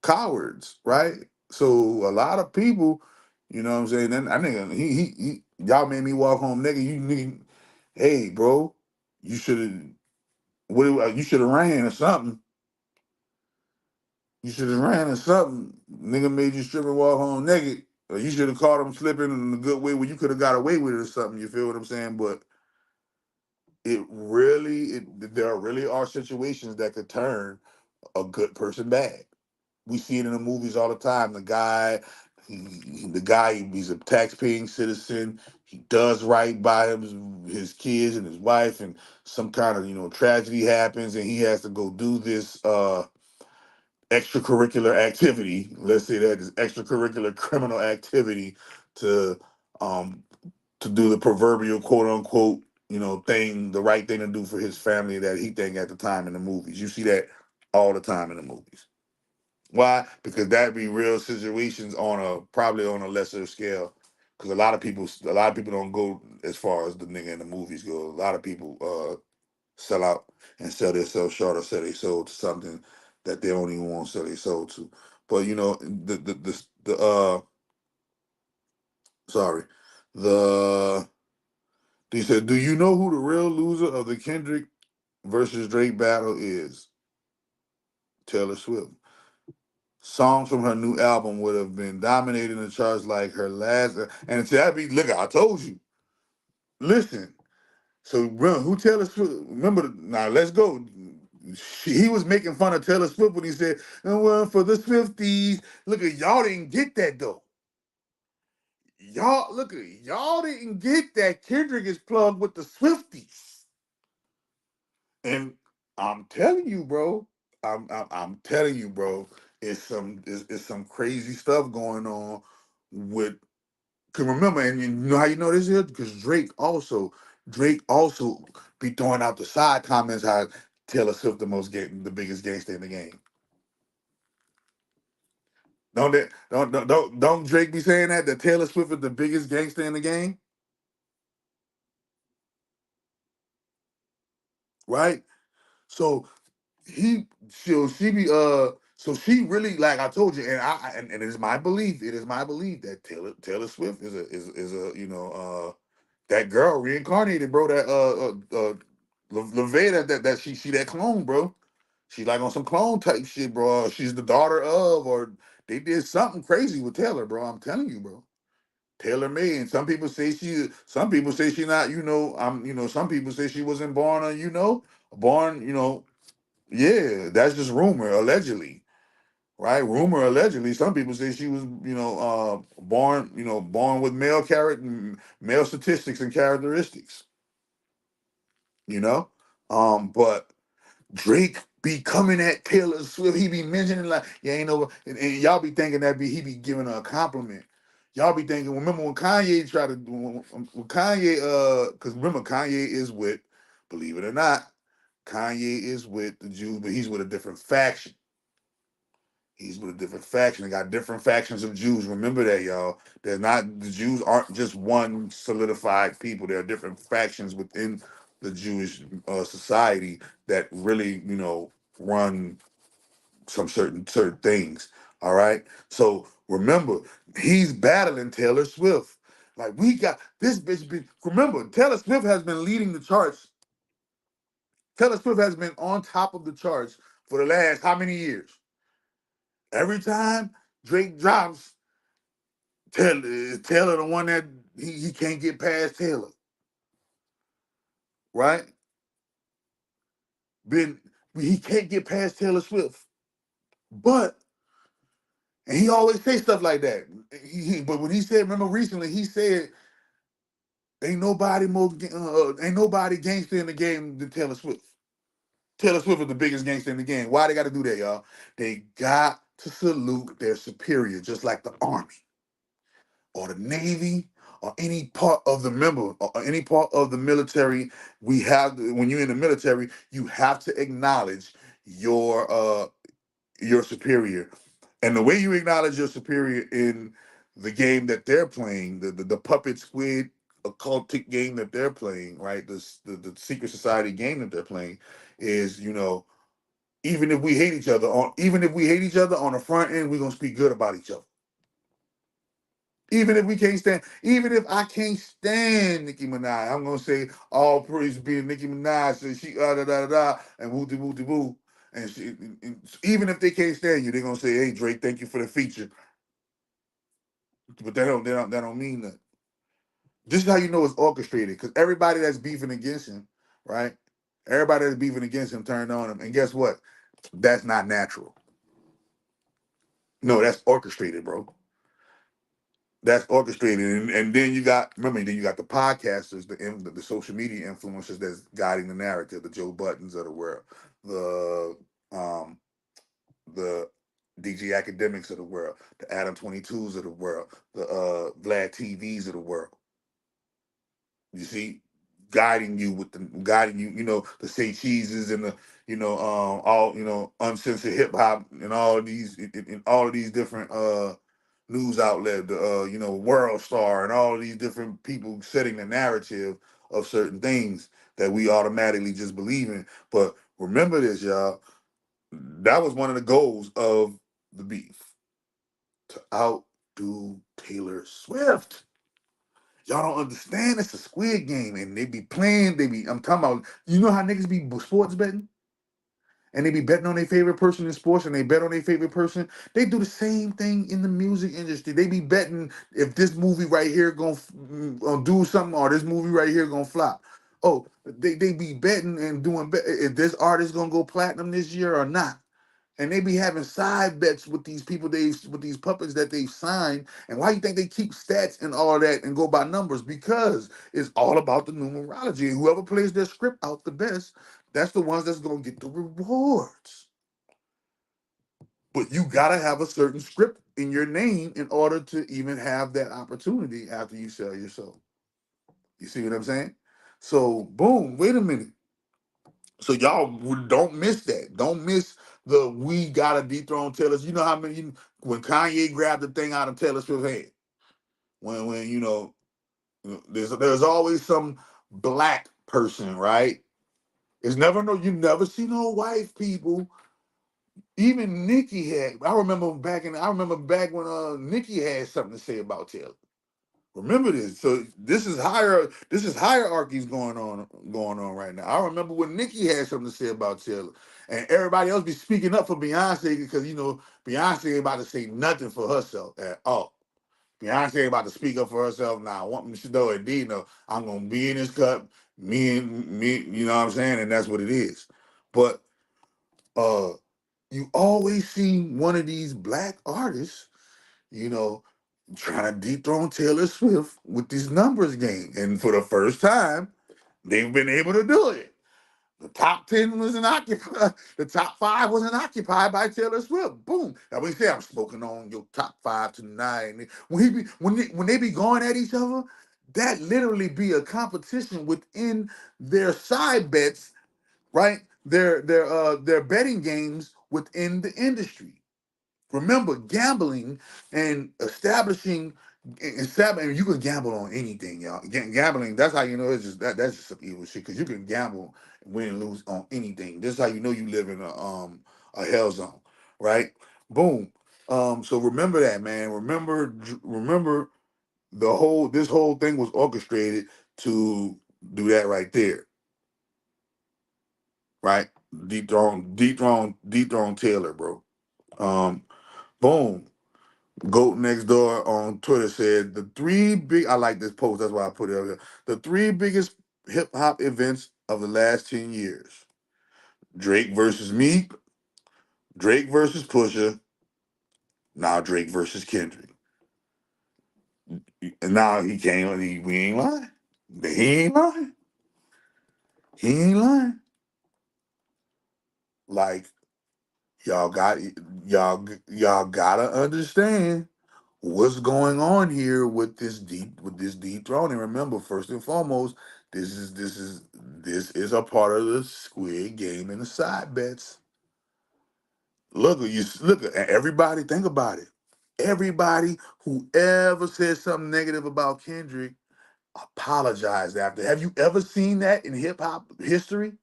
cowards, right? So a lot of people, you know what I'm saying? Then I nigga, he y'all made me walk home, nigga. You need, hey, bro, you should have, you should have ran or something. You should have ran or something. Nigga made you strip and walk home naked. Or you should have caught him slipping in a good way where you could have got away with it or something. You feel what I'm saying? But there really are situations that could turn a good person bad. We see it in the movies all the time. He's a tax-paying citizen. He does right by his kids and his wife, and some kind of tragedy happens, and he has to go do this extracurricular activity. Let's say that is extracurricular criminal activity to um to do the proverbial quote unquote thing, the right thing to do for his family that he think at the time in the movies. You see that all the time in the movies. Why? Because that'd be real situations probably on a lesser scale. Because a lot of people don't go as far as the nigga in the movies go. A lot of people sell out and sell themselves short or sell their soul to something that they don't even want to sell their soul to. But sorry, the he said, do you know who the real loser of the Kendrick versus Drake battle is? Taylor Swift. Songs from her new album would have been dominating the charts like her last. And see, look, I told you. Listen. So who Taylor Swift? Remember now? Let's go. He was making fun of Taylor Swift when he said, "And well, for the Swifties." Look at y'all didn't get that though. Y'all didn't get that. Kendrick is plugged with the Swifties, and I'm telling you, bro. I'm telling you, bro. It's some crazy stuff going on with. Cause remember, and you know how you know this is because Drake also be throwing out the side comments how Taylor Swift the biggest gangster in the game. Don't Drake be saying that Taylor Swift is the biggest gangster in the game, right? So she be so she really, like I told you, and it is my belief, that Taylor Swift is a that girl reincarnated, bro. That LeVay, that she that clone, bro. She like on some clone type shit, bro. She's the daughter of, or they did something crazy with Taylor, bro. I'm telling you, bro. Taylor made, and some people say she not, some people say she wasn't born on, born, yeah, that's just rumor, allegedly, right? Rumor, allegedly. Some people say she was, born, born with male statistics and characteristics, you know. But Drake be coming at Taylor Swift. He be mentioning like, yeah, ain't no, and y'all be thinking he be giving her a compliment. Y'all be thinking, remember when Kanye tried to, when Kanye, because remember Kanye is with, believe it or not, Kanye is with the Jews, but he's with a different faction. He's with a different faction. They got different factions of Jews. Remember that, y'all. The Jews aren't just one solidified people. There are different factions within the Jewish society that really, run some certain things. All right. So remember, he's battling Taylor Swift. Like we got this bitch. Remember, Taylor Swift has been leading the charts. Taylor Swift has been on top of the charts for the last how many years? Every time Drake drops, Taylor the one that he can't get past Taylor, right? Been He can't get past Taylor Swift, but and he always say stuff like that. But when he said, remember recently, he said, ain't nobody gangster in the game than Taylor Swift. Taylor Swift is the biggest gangster in the game. Why they got to do that, y'all? They got to salute their superior, just like the Army or the Navy or any part of the any part of the military. When you're in the military, you have to acknowledge your superior. And the way you acknowledge your superior in the game that they're playing, the puppet squid occultic game that they're playing, right? The secret society game that they're playing is, even if we hate each other on the front end, we're gonna speak good about each other. Even if I can't stand Nicki Minaj, I'm gonna say all praise be Nicki Minaj. So she da da da da and woo de woo de woo. And even if they can't stand you, they're gonna say, "Hey Drake, thank you for the feature." But that don't mean that. This is how you know it's orchestrated, because everybody that's beefing against him, right? Everybody that's beefing against him turned on him, and guess what? That's not natural. No, that's orchestrated, bro. That's orchestrated, and then then you got the podcasters, the social media influencers that's guiding the narrative, the Joe Buttons of the world, the um the DJ Academics of the world, the Adam 22s of the world, the Vlad TVs of the world. You see, guiding you, the Say Cheeses and the all uncensored hip hop and all of these in all of these different news outlet, the World Star and all of these different people setting the narrative of certain things that we automatically just believe in. But remember this, y'all. That was one of the goals of the beef, to outdo Taylor Swift. Y'all don't understand. It's a squid game, and they be playing. I'm talking about. You know how niggas be sports betting? and they be betting on their favorite person in sports, and they bet on their favorite person. They do the same thing in the music industry. They be betting if this movie right here gonna do something, or this movie right here gonna flop. Oh, they be betting and doing if this artist gonna go platinum this year or not. And they be having side bets with these people, with these puppets that they've signed. And why you think they keep stats and all that and go by numbers? Because it's all about the numerology. And whoever plays their script out the best, that's the ones that's gonna get the rewards. But you gotta have a certain script in your name in order to even have that opportunity after you sell your soul. You see what I'm saying? So boom, wait a minute. So y'all don't miss that. Don't miss the we gotta dethrone Taylor. You know how many when Kanye grabbed the thing out of Taylor Swift's hand. When there's always some black person, right? It's never no you never see no white people. Even Nicki had. I remember back when Nicki had something to say about Taylor. Remember this. So this is hierarchies going on right now. I remember when Nicki had something to say about Taylor, and everybody else be speaking up for Beyonce because Beyonce ain't about to say nothing for herself at all. Beyonce ain't about to speak up for herself now. I want me to know indeed no, I'm gonna be in this cup, me, you know what I'm saying, and that's what it is. But uh you always see one of these black artists, you know, trying to dethrone Taylor Swift with this numbers game. And for the first time, they've been able to do it. The top 10 wasn't occupied, the top 5 wasn't occupied by Taylor Swift. Boom. Now we say I'm smoking on your top 5 tonight. When they be going at each other, that literally be a competition within their side bets, right? Their betting games within the industry. Remember, gambling and establishing, you can gamble on anything, y'all. Gambling, that's how you know that's just some evil shit. Cause you can gamble, win and lose on anything. This is how you know you live in a hell zone, right? Boom. So remember that, man. Remember this whole thing was orchestrated to do that right there, right? Dethrone Taylor, bro. Boom. Goat Next Door on Twitter said I like this post, that's why I put it up there. The three biggest hip hop events of the last 10 years. Drake versus Meek, Drake versus Pusha, now Drake versus Kendrick. And now we ain't lying. He ain't lying. He ain't lying. Like, y'all got y'all gotta understand what's going on here with this dethroning. Remember, first and foremost, this is a part of the Squid Game and the side bets. Look at everybody. Think about it. Everybody who ever said something negative about Kendrick apologized after. Have you ever seen that in hip hop history?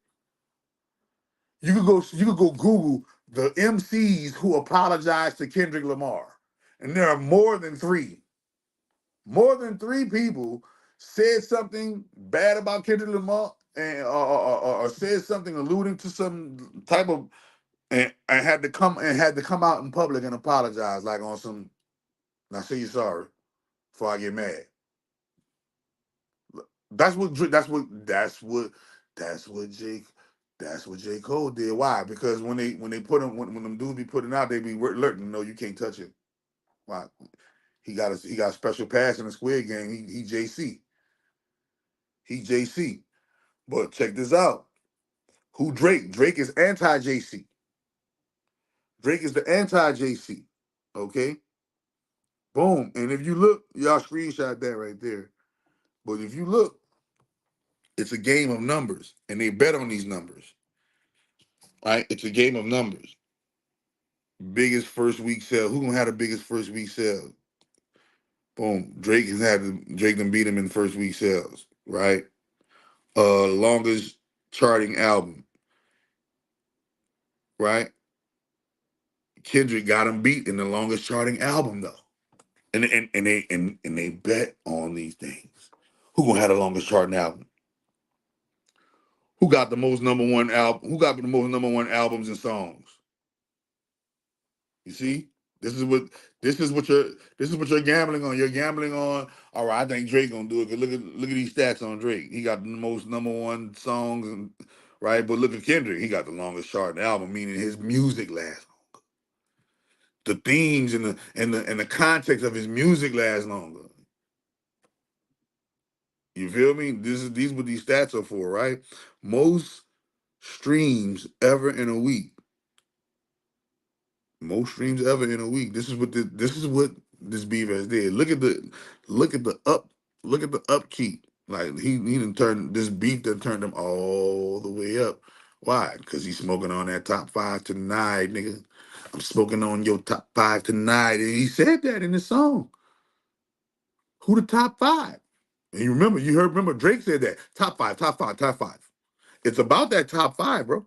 You could go Google the MCs who apologized to Kendrick Lamar, and there are more than three. More than three people said something bad about Kendrick Lamar and or said something alluding to some type of and had to come out in public and apologize, like on some. Now say you're sorry before I get mad. That's what Jake. That's what J. Cole did. Why? Because when they put him when them dudes be putting out, they be alerting. No, you can't touch it. Why? He got a special pass in the Squid Game. He JC. He JC. But check this out. Who Drake? Drake is anti JC. Drake is the anti JC. Okay. Boom. And if you look, y'all screenshot that right there. But if you look, it's a game of numbers, and they bet on these numbers. Right? It's a game of numbers. Biggest first week sale. Who gonna have the biggest first week sale? Boom. Drake done beat him in first week sales. Right? Longest charting album. Right? Kendrick got him beat in the longest charting album though. And they bet on these things. Who gonna have the longest charting album? Who got the most number one album? Who got the most number one albums and songs? You see, this is what you're gambling on. You're gambling on. All right, I think Drake gonna do it. 'Cause look at these stats on Drake. He got the most number one songs, and right. But look at Kendrick. He got the longest charting album, meaning his music lasts. The themes and the context of his music lasts longer. You feel me? These what these stats are for, right? Most streams ever in a week. Most streams ever in a week. This is what this beef has did. Look at the up look at the upkeep. Like he done turned this beef that turned him all the way up. Why? Because he's smoking on that top five tonight, nigga. I'm smoking on your top five tonight. And he said that in the song. Who the top five? And remember Drake said that. Top five, top five, top five. It's about that top five, bro.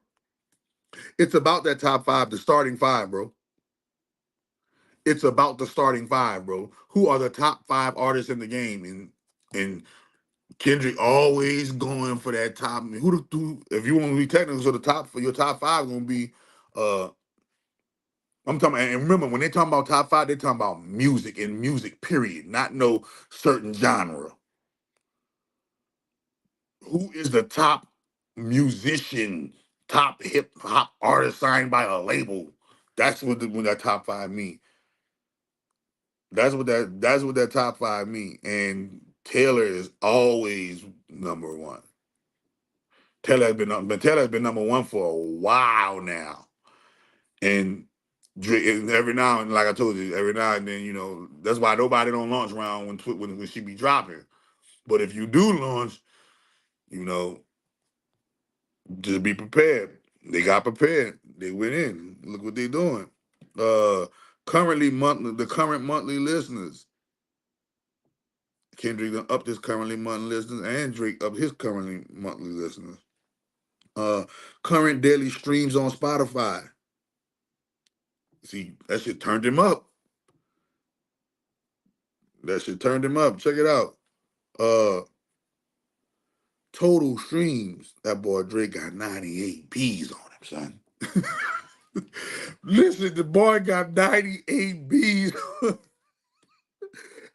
It's about that top five, the starting five, bro. It's about the starting five, bro. Who are the top five artists in the game? And Kendrick always going for that top. If you want to be technical, so the top for your top five gonna be I'm talking, and remember when they talking about top five, they talking about music and music, period, not no certain genre. Who is the top musician, top hip hop artist signed by a label? That's what that top five mean. That's what that top five mean. And Taylor is always number one. Taylor has been number one for a while now. And and every now and like I told you, every now and then, that's why nobody don't launch round when she be dropping. But if you do launch, you know, just be prepared. They got prepared. They went in. Look what they doing. Uh the current monthly listeners. Kendrick done upped his currently monthly listeners, and Drake upped his currently monthly listeners. Current daily streams on Spotify. See, that shit turned him up. That shit turned him up. Check it out. Uh, Total streams. That boy Drake got 98 B's on him, son. Listen, the boy got 98 B's.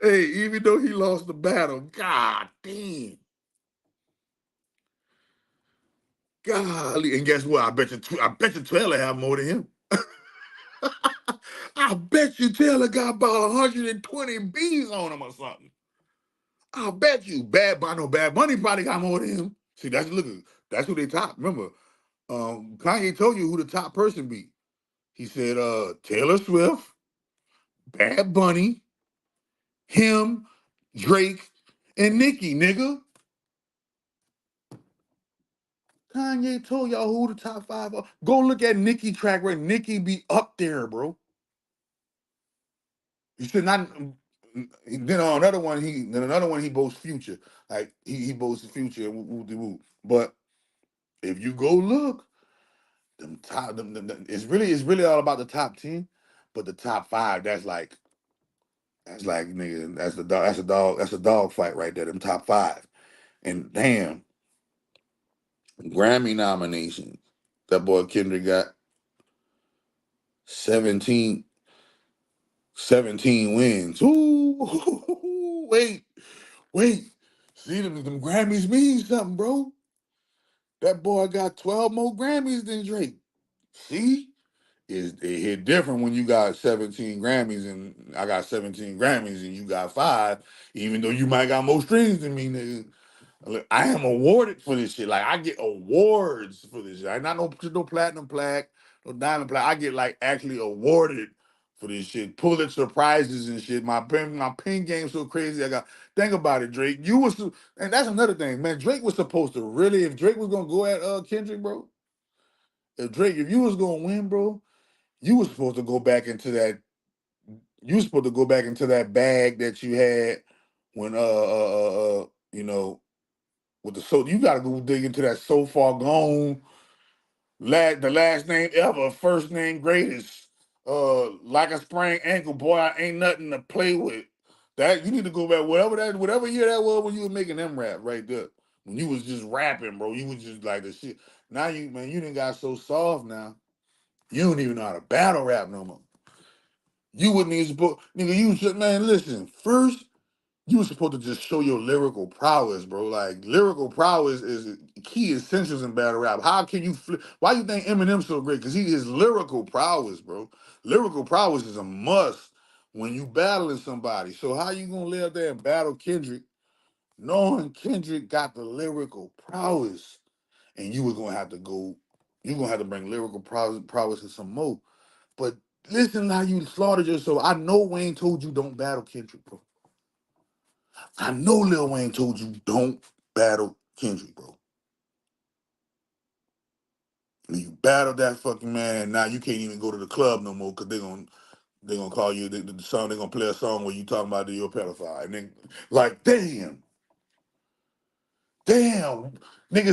Hey, even though he lost the battle, god damn. Golly, and guess what? I bet you Taylor have more than him. I bet you Taylor got about 120 B's on him or something. I bet you Bad Bunny probably got more than him. See, that's who they top. Remember, Kanye told you who the top person be. He said Taylor Swift, Bad Bunny, him, Drake, and Nicki, nigga. Kanye told y'all who the top five are. Go look at Nicki track where Nicki be up there, bro. You should not. Then on another one, he boasts Future. Like he boasts Future. But if you go look, them top, it's really all about the top 10. But the top five, that's like nigga, that's a dog fight right there. Them top five, and damn, Grammy nominations. That boy Kendrick got 17 wins. Ooh, wait. See, them Grammys mean something, bro. That boy got 12 more Grammys than Drake. See? It hit different when you got 17 Grammys and I got 17 Grammys and you got 5, even though you might got more streams than me, nigga. Look, I am awarded for this shit. Like I get awards for this shit. I not no platinum plaque, no diamond plaque. I get like actually awarded for this shit. Pulitzer prizes and shit. My pen game so crazy. Think about it, Drake. And that's another thing, man. Drake was supposed to really, if Drake was gonna go at Kendrick, bro. If you was gonna win, bro, you was supposed to go back into that. You was supposed to go back into that bag that you had when with you gotta go dig into that so far gone the last name ever, first name greatest. Like a sprained ankle, boy, I ain't nothing to play with. That you need to go back, whatever year that was when you were making them rap right there. When you was just rapping, bro, you was just like the shit. Now you, man, you done got so soft now. You don't even know how to battle rap no more. You wouldn't even supposed, nigga, you should, man, listen, first, you were supposed to just show your lyrical prowess, bro. Like, lyrical prowess is key essentials in battle rap. How can you flip? Why you think Eminem's so great? Because he is lyrical prowess, bro. Lyrical prowess is a must when you battling somebody. So how you gonna lay up there and battle Kendrick knowing Kendrick got the lyrical prowess? And you were gonna have to go, you're gonna have to bring lyrical prowess and some more. But listen how you slaughtered yourself. I know Wayne told you don't battle Kendrick, bro. I know Lil Wayne told you don't battle Kendrick, bro. And you battled that fucking man, and now you can't even go to the club no more because they gonna call you the song. They're gonna play a song where you talking about you're a pedophile, and then like damn, niggas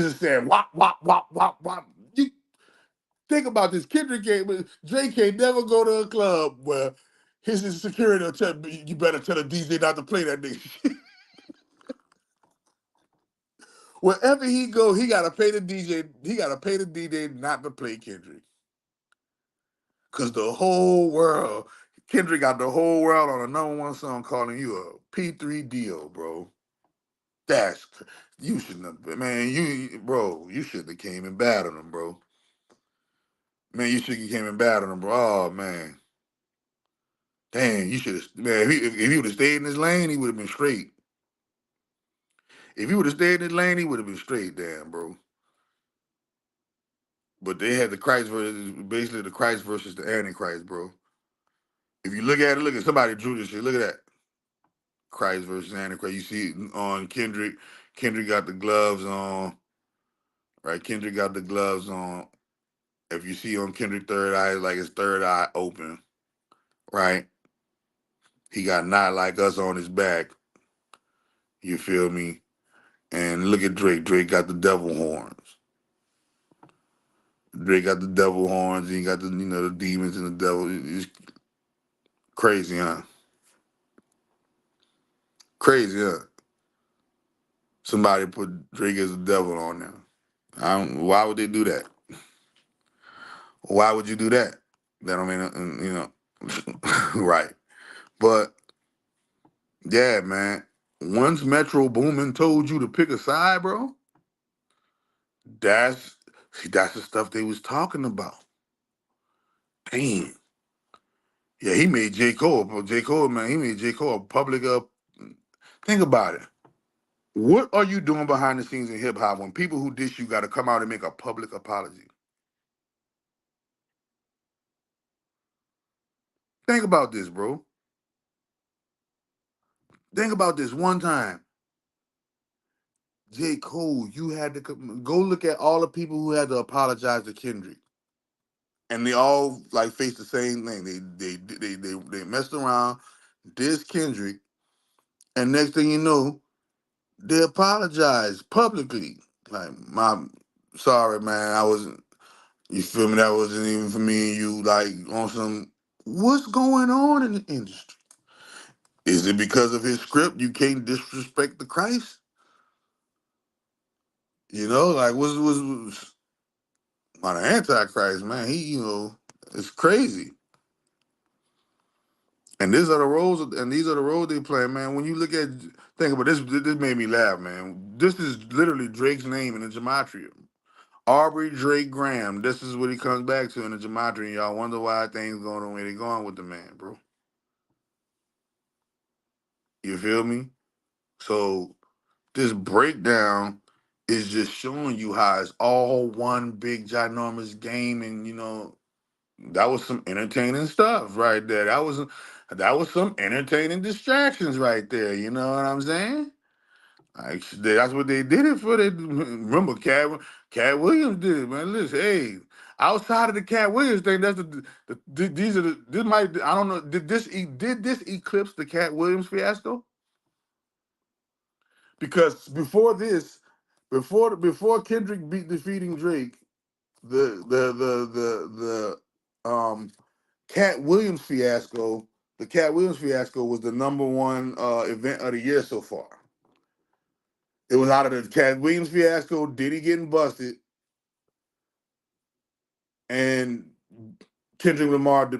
is saying wop wop wop wop wop. You think about this. Kendrick can't, Drake can't never go to a club where his security will tell you better tell the DJ not to play that nigga. Wherever he go, he gotta pay the DJ. He gotta pay the DJ not to play Kendrick, cause the whole world, Kendrick got the whole world on a #1 song calling you a P3 deal, bro. You shouldn't have, man. Bro, you shouldn't have came and battled him, bro. Man, you should have came and battled him, bro. Oh man, damn, you should have, man. If he would have stayed in his lane, he would have been straight. If he would have stayed in his lane, he would have been straight, damn, bro. But they had the Christ versus, basically the Christ versus the Antichrist, bro. If you look at it, look at somebody drew this shit. Look at that. Christ versus Antichrist. You see it on Kendrick. Kendrick got the gloves on. Right? Kendrick got the gloves on. If you see on Kendrick third eye, like his third eye open. Right? He got not like us on his back. You feel me? And look at Drake. Drake got the devil horns. Drake got the devil horns. He got the the demons and the devil. It's crazy, huh? Crazy, huh? Somebody put Drake as the devil on there. Why would they do that? Why would you do that? That don't mean, right. But yeah, man. Once Metro Boomin told you to pick a side, bro, that's that's the stuff they was talking about. Damn. Yeah, he made J. Cole. J. Cole, man, he made J. Cole a public think about it. What are you doing behind the scenes in hip hop when people who diss you gotta come out and make a public apology? Think about this, bro. Think about this one time. J. Cole, you had to go look at all the people who had to apologize to Kendrick, and they all like faced the same thing. They messed around, dissed Kendrick, and next thing you know, they apologized publicly. Like, sorry, man, I wasn't. You feel me? That wasn't even for me and you. Like on some, what's going on in the industry? Is it because of his script you can't disrespect the Christ? Like was on the Antichrist, man, it's crazy. And these are the roles they play, man. When you think about this made me laugh, man. This is literally Drake's name in the Gematria. Aubrey Drake Graham. This is what he comes back to in the Gematria. And y'all wonder why things going the way they going with the man, bro. You feel me? So this breakdown is just showing you how it's all one big ginormous game, and that was some entertaining stuff right there. That was some entertaining distractions right there. You know what I'm saying? Like that's what they did it for. They remember Cat Williams did it, man. Listen, hey, outside of the Cat Williams thing, that's these are this might I don't know. Did this eclipse the Cat Williams fiasco? Because before Kendrick defeating Drake, the Cat Williams fiasco, the Cat Williams fiasco was the #1 event of the year so far. It was out of the Cat Williams fiasco, Diddy getting busted, and Kendrick Lamar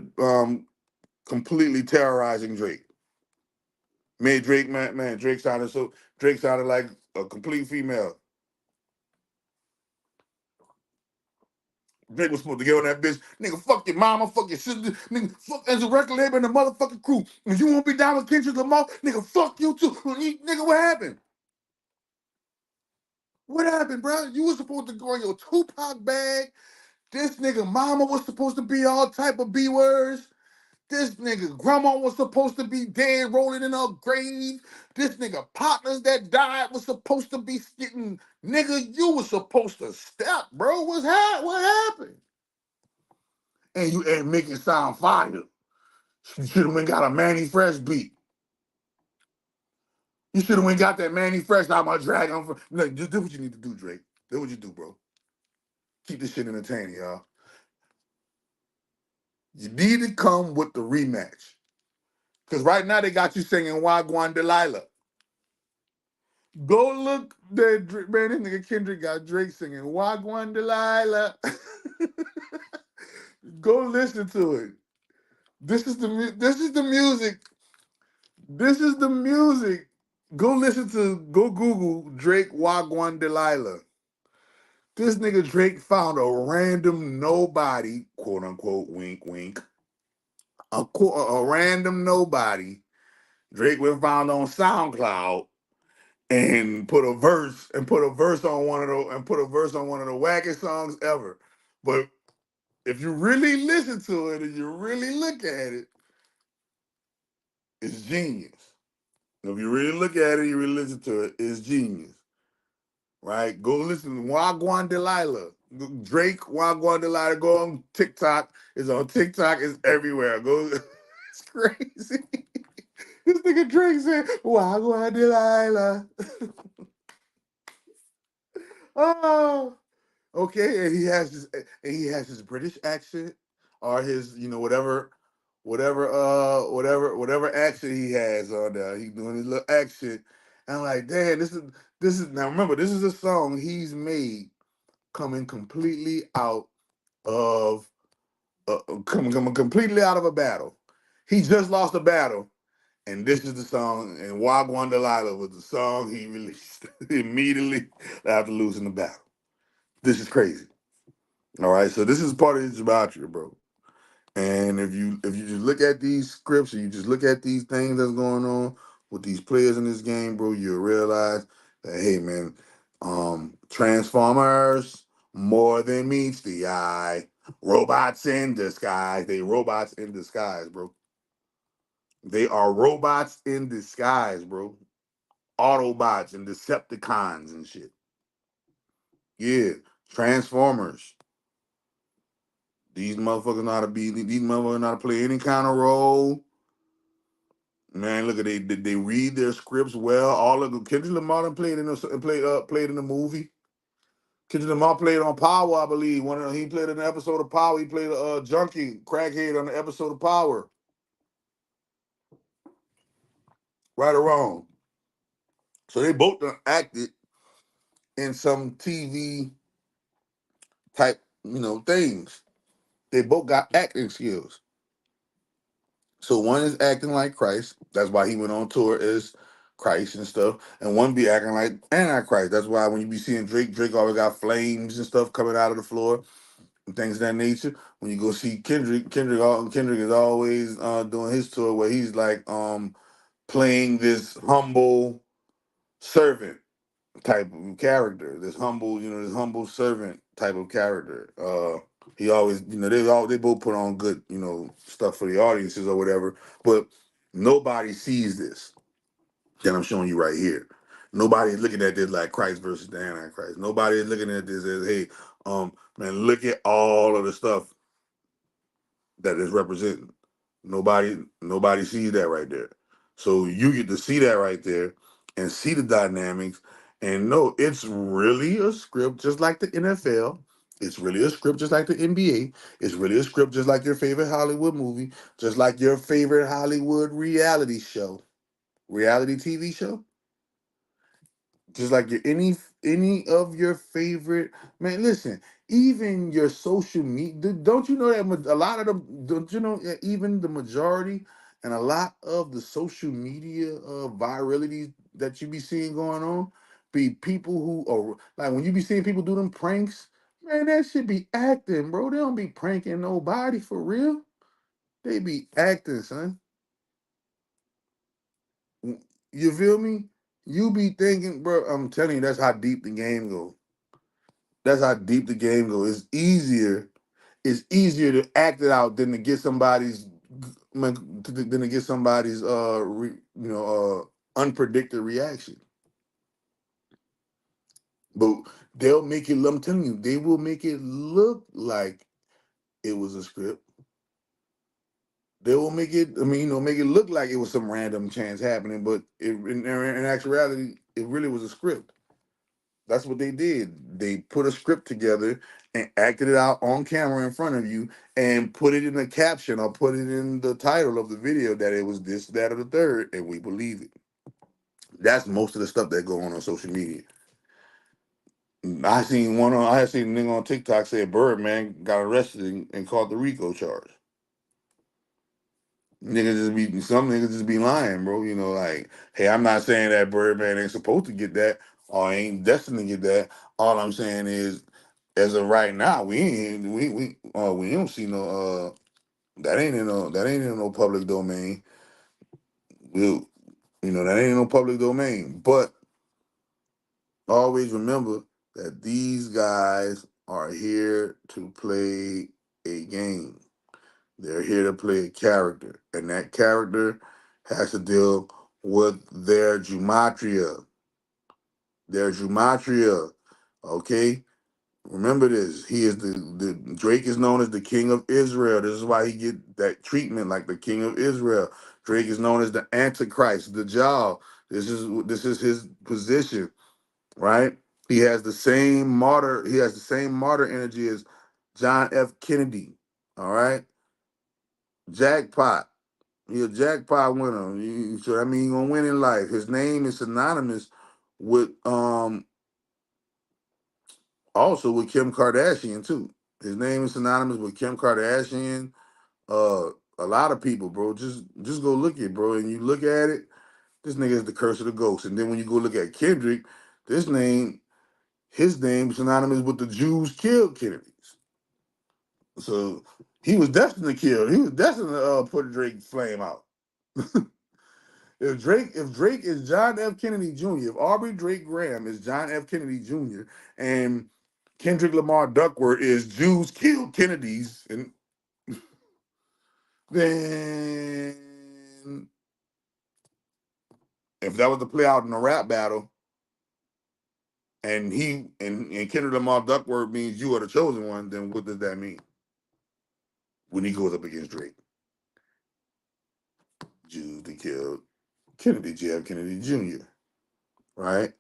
completely terrorizing Drake. Made Drake Drake sounded like a complete female. Drake was supposed to get on that bitch. Nigga, fuck your mama, fuck your sister. Nigga, fuck as a record label and the motherfucking crew. If you won't be down with Kendrick Lamar, nigga, fuck you too. Nigga, what happened? What happened, bro? You was supposed to go in your Tupac bag. This nigga mama was supposed to be all type of B words. This nigga grandma was supposed to be dead, rolling in her grave. This nigga partners that died was supposed to be getting. Nigga, you was supposed to step, bro. What happened? And you and make it sound fire. You should have went got a Manny Fresh beat. You should have went got that Manny Fresh. I'm a dragon. Like, just do what you need to do, Drake. Do what you do, bro. Keep this shit entertaining, y'all. You need to come with the rematch. Because right now they got you singing Wagwan Delilah. Go look, man, this nigga Kendrick got Drake singing Wagwan Delilah. Go listen to it. This is the music. This is the music. Go Google Drake Wagwan Delilah. This nigga Drake found a random nobody, quote unquote, wink, wink, a random nobody. Drake was found on SoundCloud and put a verse on one of the wackest songs ever. But if you really listen to it and you really look at it, it's genius. If you really look at it, you really listen to it, it's genius. Right? Go listen to Wagwan Delilah. Drake, Wagwan Delilah. Go on TikTok. It's on TikTok. It's everywhere. Go. It's crazy. This nigga Drake said, Wagwan Delilah. Oh. Okay, and he has his British accent or his, whatever accent he has on there. He doing his little accent. And I'm like, damn, this is now remember, this is a song he's made coming completely out of coming completely out of a battle. He just lost a battle, and this is the song. And Wagwan Delilah was the song he released immediately after losing the battle. This is crazy. All right, so this is part of his gematria, bro. And if you just look at these scripts and you just look at these things that's going on with these players in this game, bro, you'll realize that hey, man, Transformers more than meets the eye. Robots in disguise. They robots in disguise, bro. They are robots in disguise, bro. Autobots and Decepticons and shit. Yeah, Transformers. These motherfuckers know how to these motherfuckers know how to play any kind of role. Man, look at they read their scripts well. All of them. Kendrick Lamar done played in the movie. Kendrick Lamar played on Power, I believe. He played in an episode of Power. He played a junkie, crackhead on the episode of Power. Right or wrong. So they both done acted in some TV type, things. They both got acting skills. So one is acting like Christ. That's why he went on tour as Christ and stuff. And one be acting like Antichrist. That's why when you be seeing Drake always got flames and stuff coming out of the floor and things of that nature. When you go see Kendrick is always doing his tour where he's like playing this humble servant type of character. This humble servant type of character. He always, they both put on good, stuff for the audiences or whatever, but nobody sees this that I'm showing you right here. Nobody's looking at this like Christ versus the Antichrist. Nobody is looking at this as, hey, man, look at all of the stuff that is represented. Nobody sees that right there. So you get to see that right there and see the dynamics and no, it's really a script just like the NFL. It's really a script just like the NBA. It's really a script just like your favorite Hollywood movie, just like your favorite Hollywood reality TV show. Just like your any of your favorite man. Listen, even your social media. Don't you know that a lot of them? Don't you know that even the majority and a lot of the social media virality that you be seeing going on be people who are like when you be seeing people do them pranks. Man, that should be acting, bro. They don't be pranking nobody for real. They be acting, son. You feel me? You be thinking, bro. I'm telling you, that's how deep the game goes. That's how deep the game goes. It's easier. It's easier to act it out than to get somebody's than to get somebody's unpredicted reaction. But they'll make it. I'm telling you, they will make it look like it was a script. They will make it. I mean, make it look like it was some random chance happening, but in actuality, it really was a script. That's what they did. They put a script together and acted it out on camera in front of you and put it in the caption or put it in the title of the video that it was this, that, or the third, and we believe it. That's most of the stuff that go on social media. I had seen a nigga on TikTok say Birdman got arrested and caught the RICO charge. Some niggas just be lying, bro. Like, hey, I'm not saying that Birdman ain't supposed to get that or ain't destined to get that. All I'm saying is, as of right now, we don't see no that ain't in no public domain. We'll, that ain't in no public domain. But always remember that these guys are here to play a game. They're here to play a character, and that character has to deal with their gematria. Their gematria, okay? Remember this. He is the Drake is known as the King of Israel. This is why he get that treatment like the King of Israel. Drake is known as the Antichrist, the Jah. This is his position, right? He has the same martyr. He has the same martyr energy as John F. Kennedy. All right, jackpot. He a jackpot winner. So that means he gonna win in life. His name is synonymous with also with Kim Kardashian too. His name is synonymous with Kim Kardashian. Uh, a lot of people, bro. Just go look at it, bro, and you look at it. This nigga is the curse of the ghost. And then when you go look at Kendrick, his name is synonymous with the Jews killed Kennedys. So he was destined to kill. He was destined to put Drake flame out. If Drake is John F. Kennedy Jr., if Aubrey Drake Graham is John F. Kennedy Jr., and Kendrick Lamar Duckworth is Jews killed Kennedys, and then if that was to play out in a rap battle, and Kendrick Lamar Duckworth means you are the chosen one, then what does that mean when he goes up against Drake? Jews that killed Kennedy, JF Kennedy Jr., right?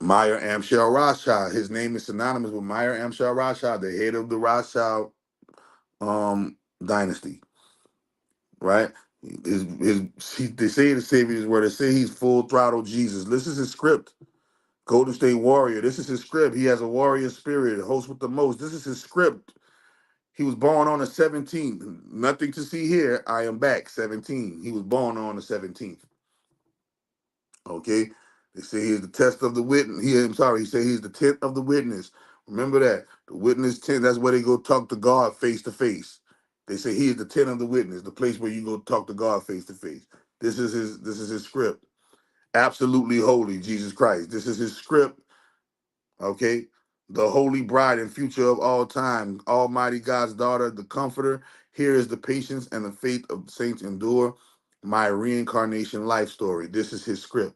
Meyer Amschel Rothschild. His name is synonymous with Meyer Amschel Rothschild, the head of the Rothschild dynasty, right? They say the Savior's word. They say he's full throttle Jesus. This is his script. Golden State Warrior. This is his script. He has a warrior spirit. Host with the most. This is his script. He was born on the 17th. Nothing to see here. I am back. 17. He was born on the 17th. Okay, they say he's the test of the witness. He say he's the tent of the witness. Remember that the witness tent. That's where they go talk to God face to face. They say he is the tent of the witness, the place where you go talk to God face to face. This is his script. Absolutely holy, Jesus Christ. This is his script. Okay, the holy bride and future of all time, Almighty God's daughter, the Comforter. Here is the patience and the faith of the saints endure. My reincarnation life story. This is his script.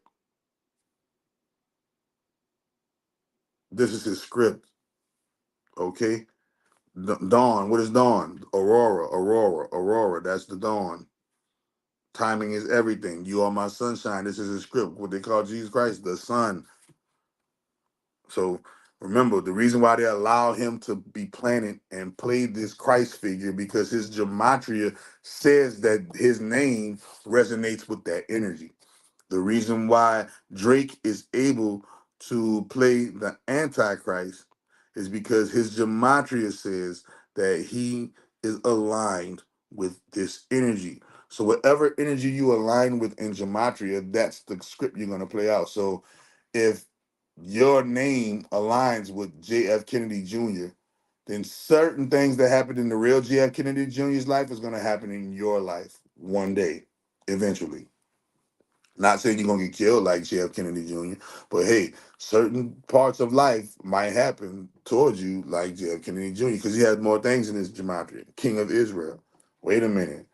This is his script, okay? Dawn, what is dawn? Aurora, aurora, aurora. That's the dawn. Timing is everything. You are my sunshine. This is his script. What they call Jesus Christ, the sun. So remember, the reason why they allow him to be planted and play this Christ figure because his gematria says that his name resonates with that energy. The reason why Drake is able to play the Antichrist is because his gematria says that he is aligned with this energy. So whatever energy you align with in gematria, that's the script you're going to play out. So if your name aligns with JF Kennedy Jr., then certain things that happened in the real JF Kennedy Jr.'s life is going to happen in your life one day, eventually. Not saying you're gonna get killed like JF Kennedy Jr., but hey, certain parts of life might happen towards you like JF Kennedy Jr. because he has more things in his gematria. King of Israel. Wait a minute.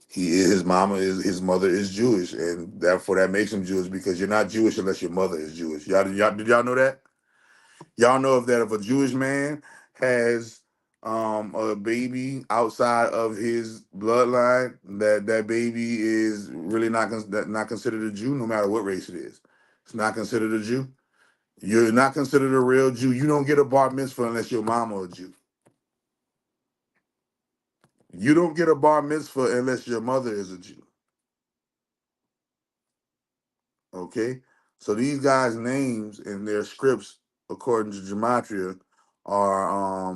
His mother is Jewish, and therefore that makes him Jewish because you're not Jewish unless your mother is Jewish. Did y'all know that? Y'all know if a Jewish man has a baby outside of his bloodline, that baby is really not considered a Jew, no matter what race it is. It's not considered a Jew. You're not considered a real Jew. You don't get a bar mitzvah unless your mama a Jew. You don't get a bar mitzvah unless your mother is a Jew. Okay, so these guys' names and their scripts, according to Gematria, are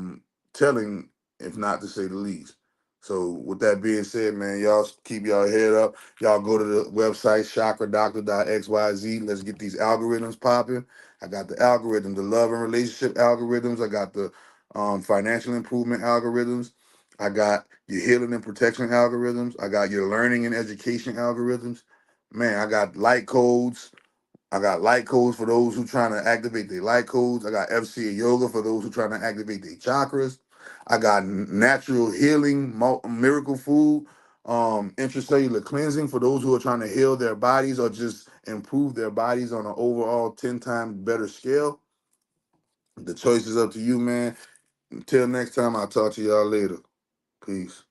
telling, if not to say the least. So with that being said, man, y'all keep y'all head up. Y'all go to the website chakradoctor.xyz. Let's get these algorithms popping. I got the algorithm, the love and relationship algorithms. I got the financial improvement algorithms. I got your healing and protection algorithms. I got your learning and education algorithms. Man, I got light codes. I got light codes for those who trying to activate their light codes. I got FCA yoga for those who trying to activate their chakras. I got natural healing, miracle food, intracellular cleansing for those who are trying to heal their bodies or just improve their bodies on an overall 10 times better scale. The choice is up to you, man. Until next time, I'll talk to y'all later. Peace.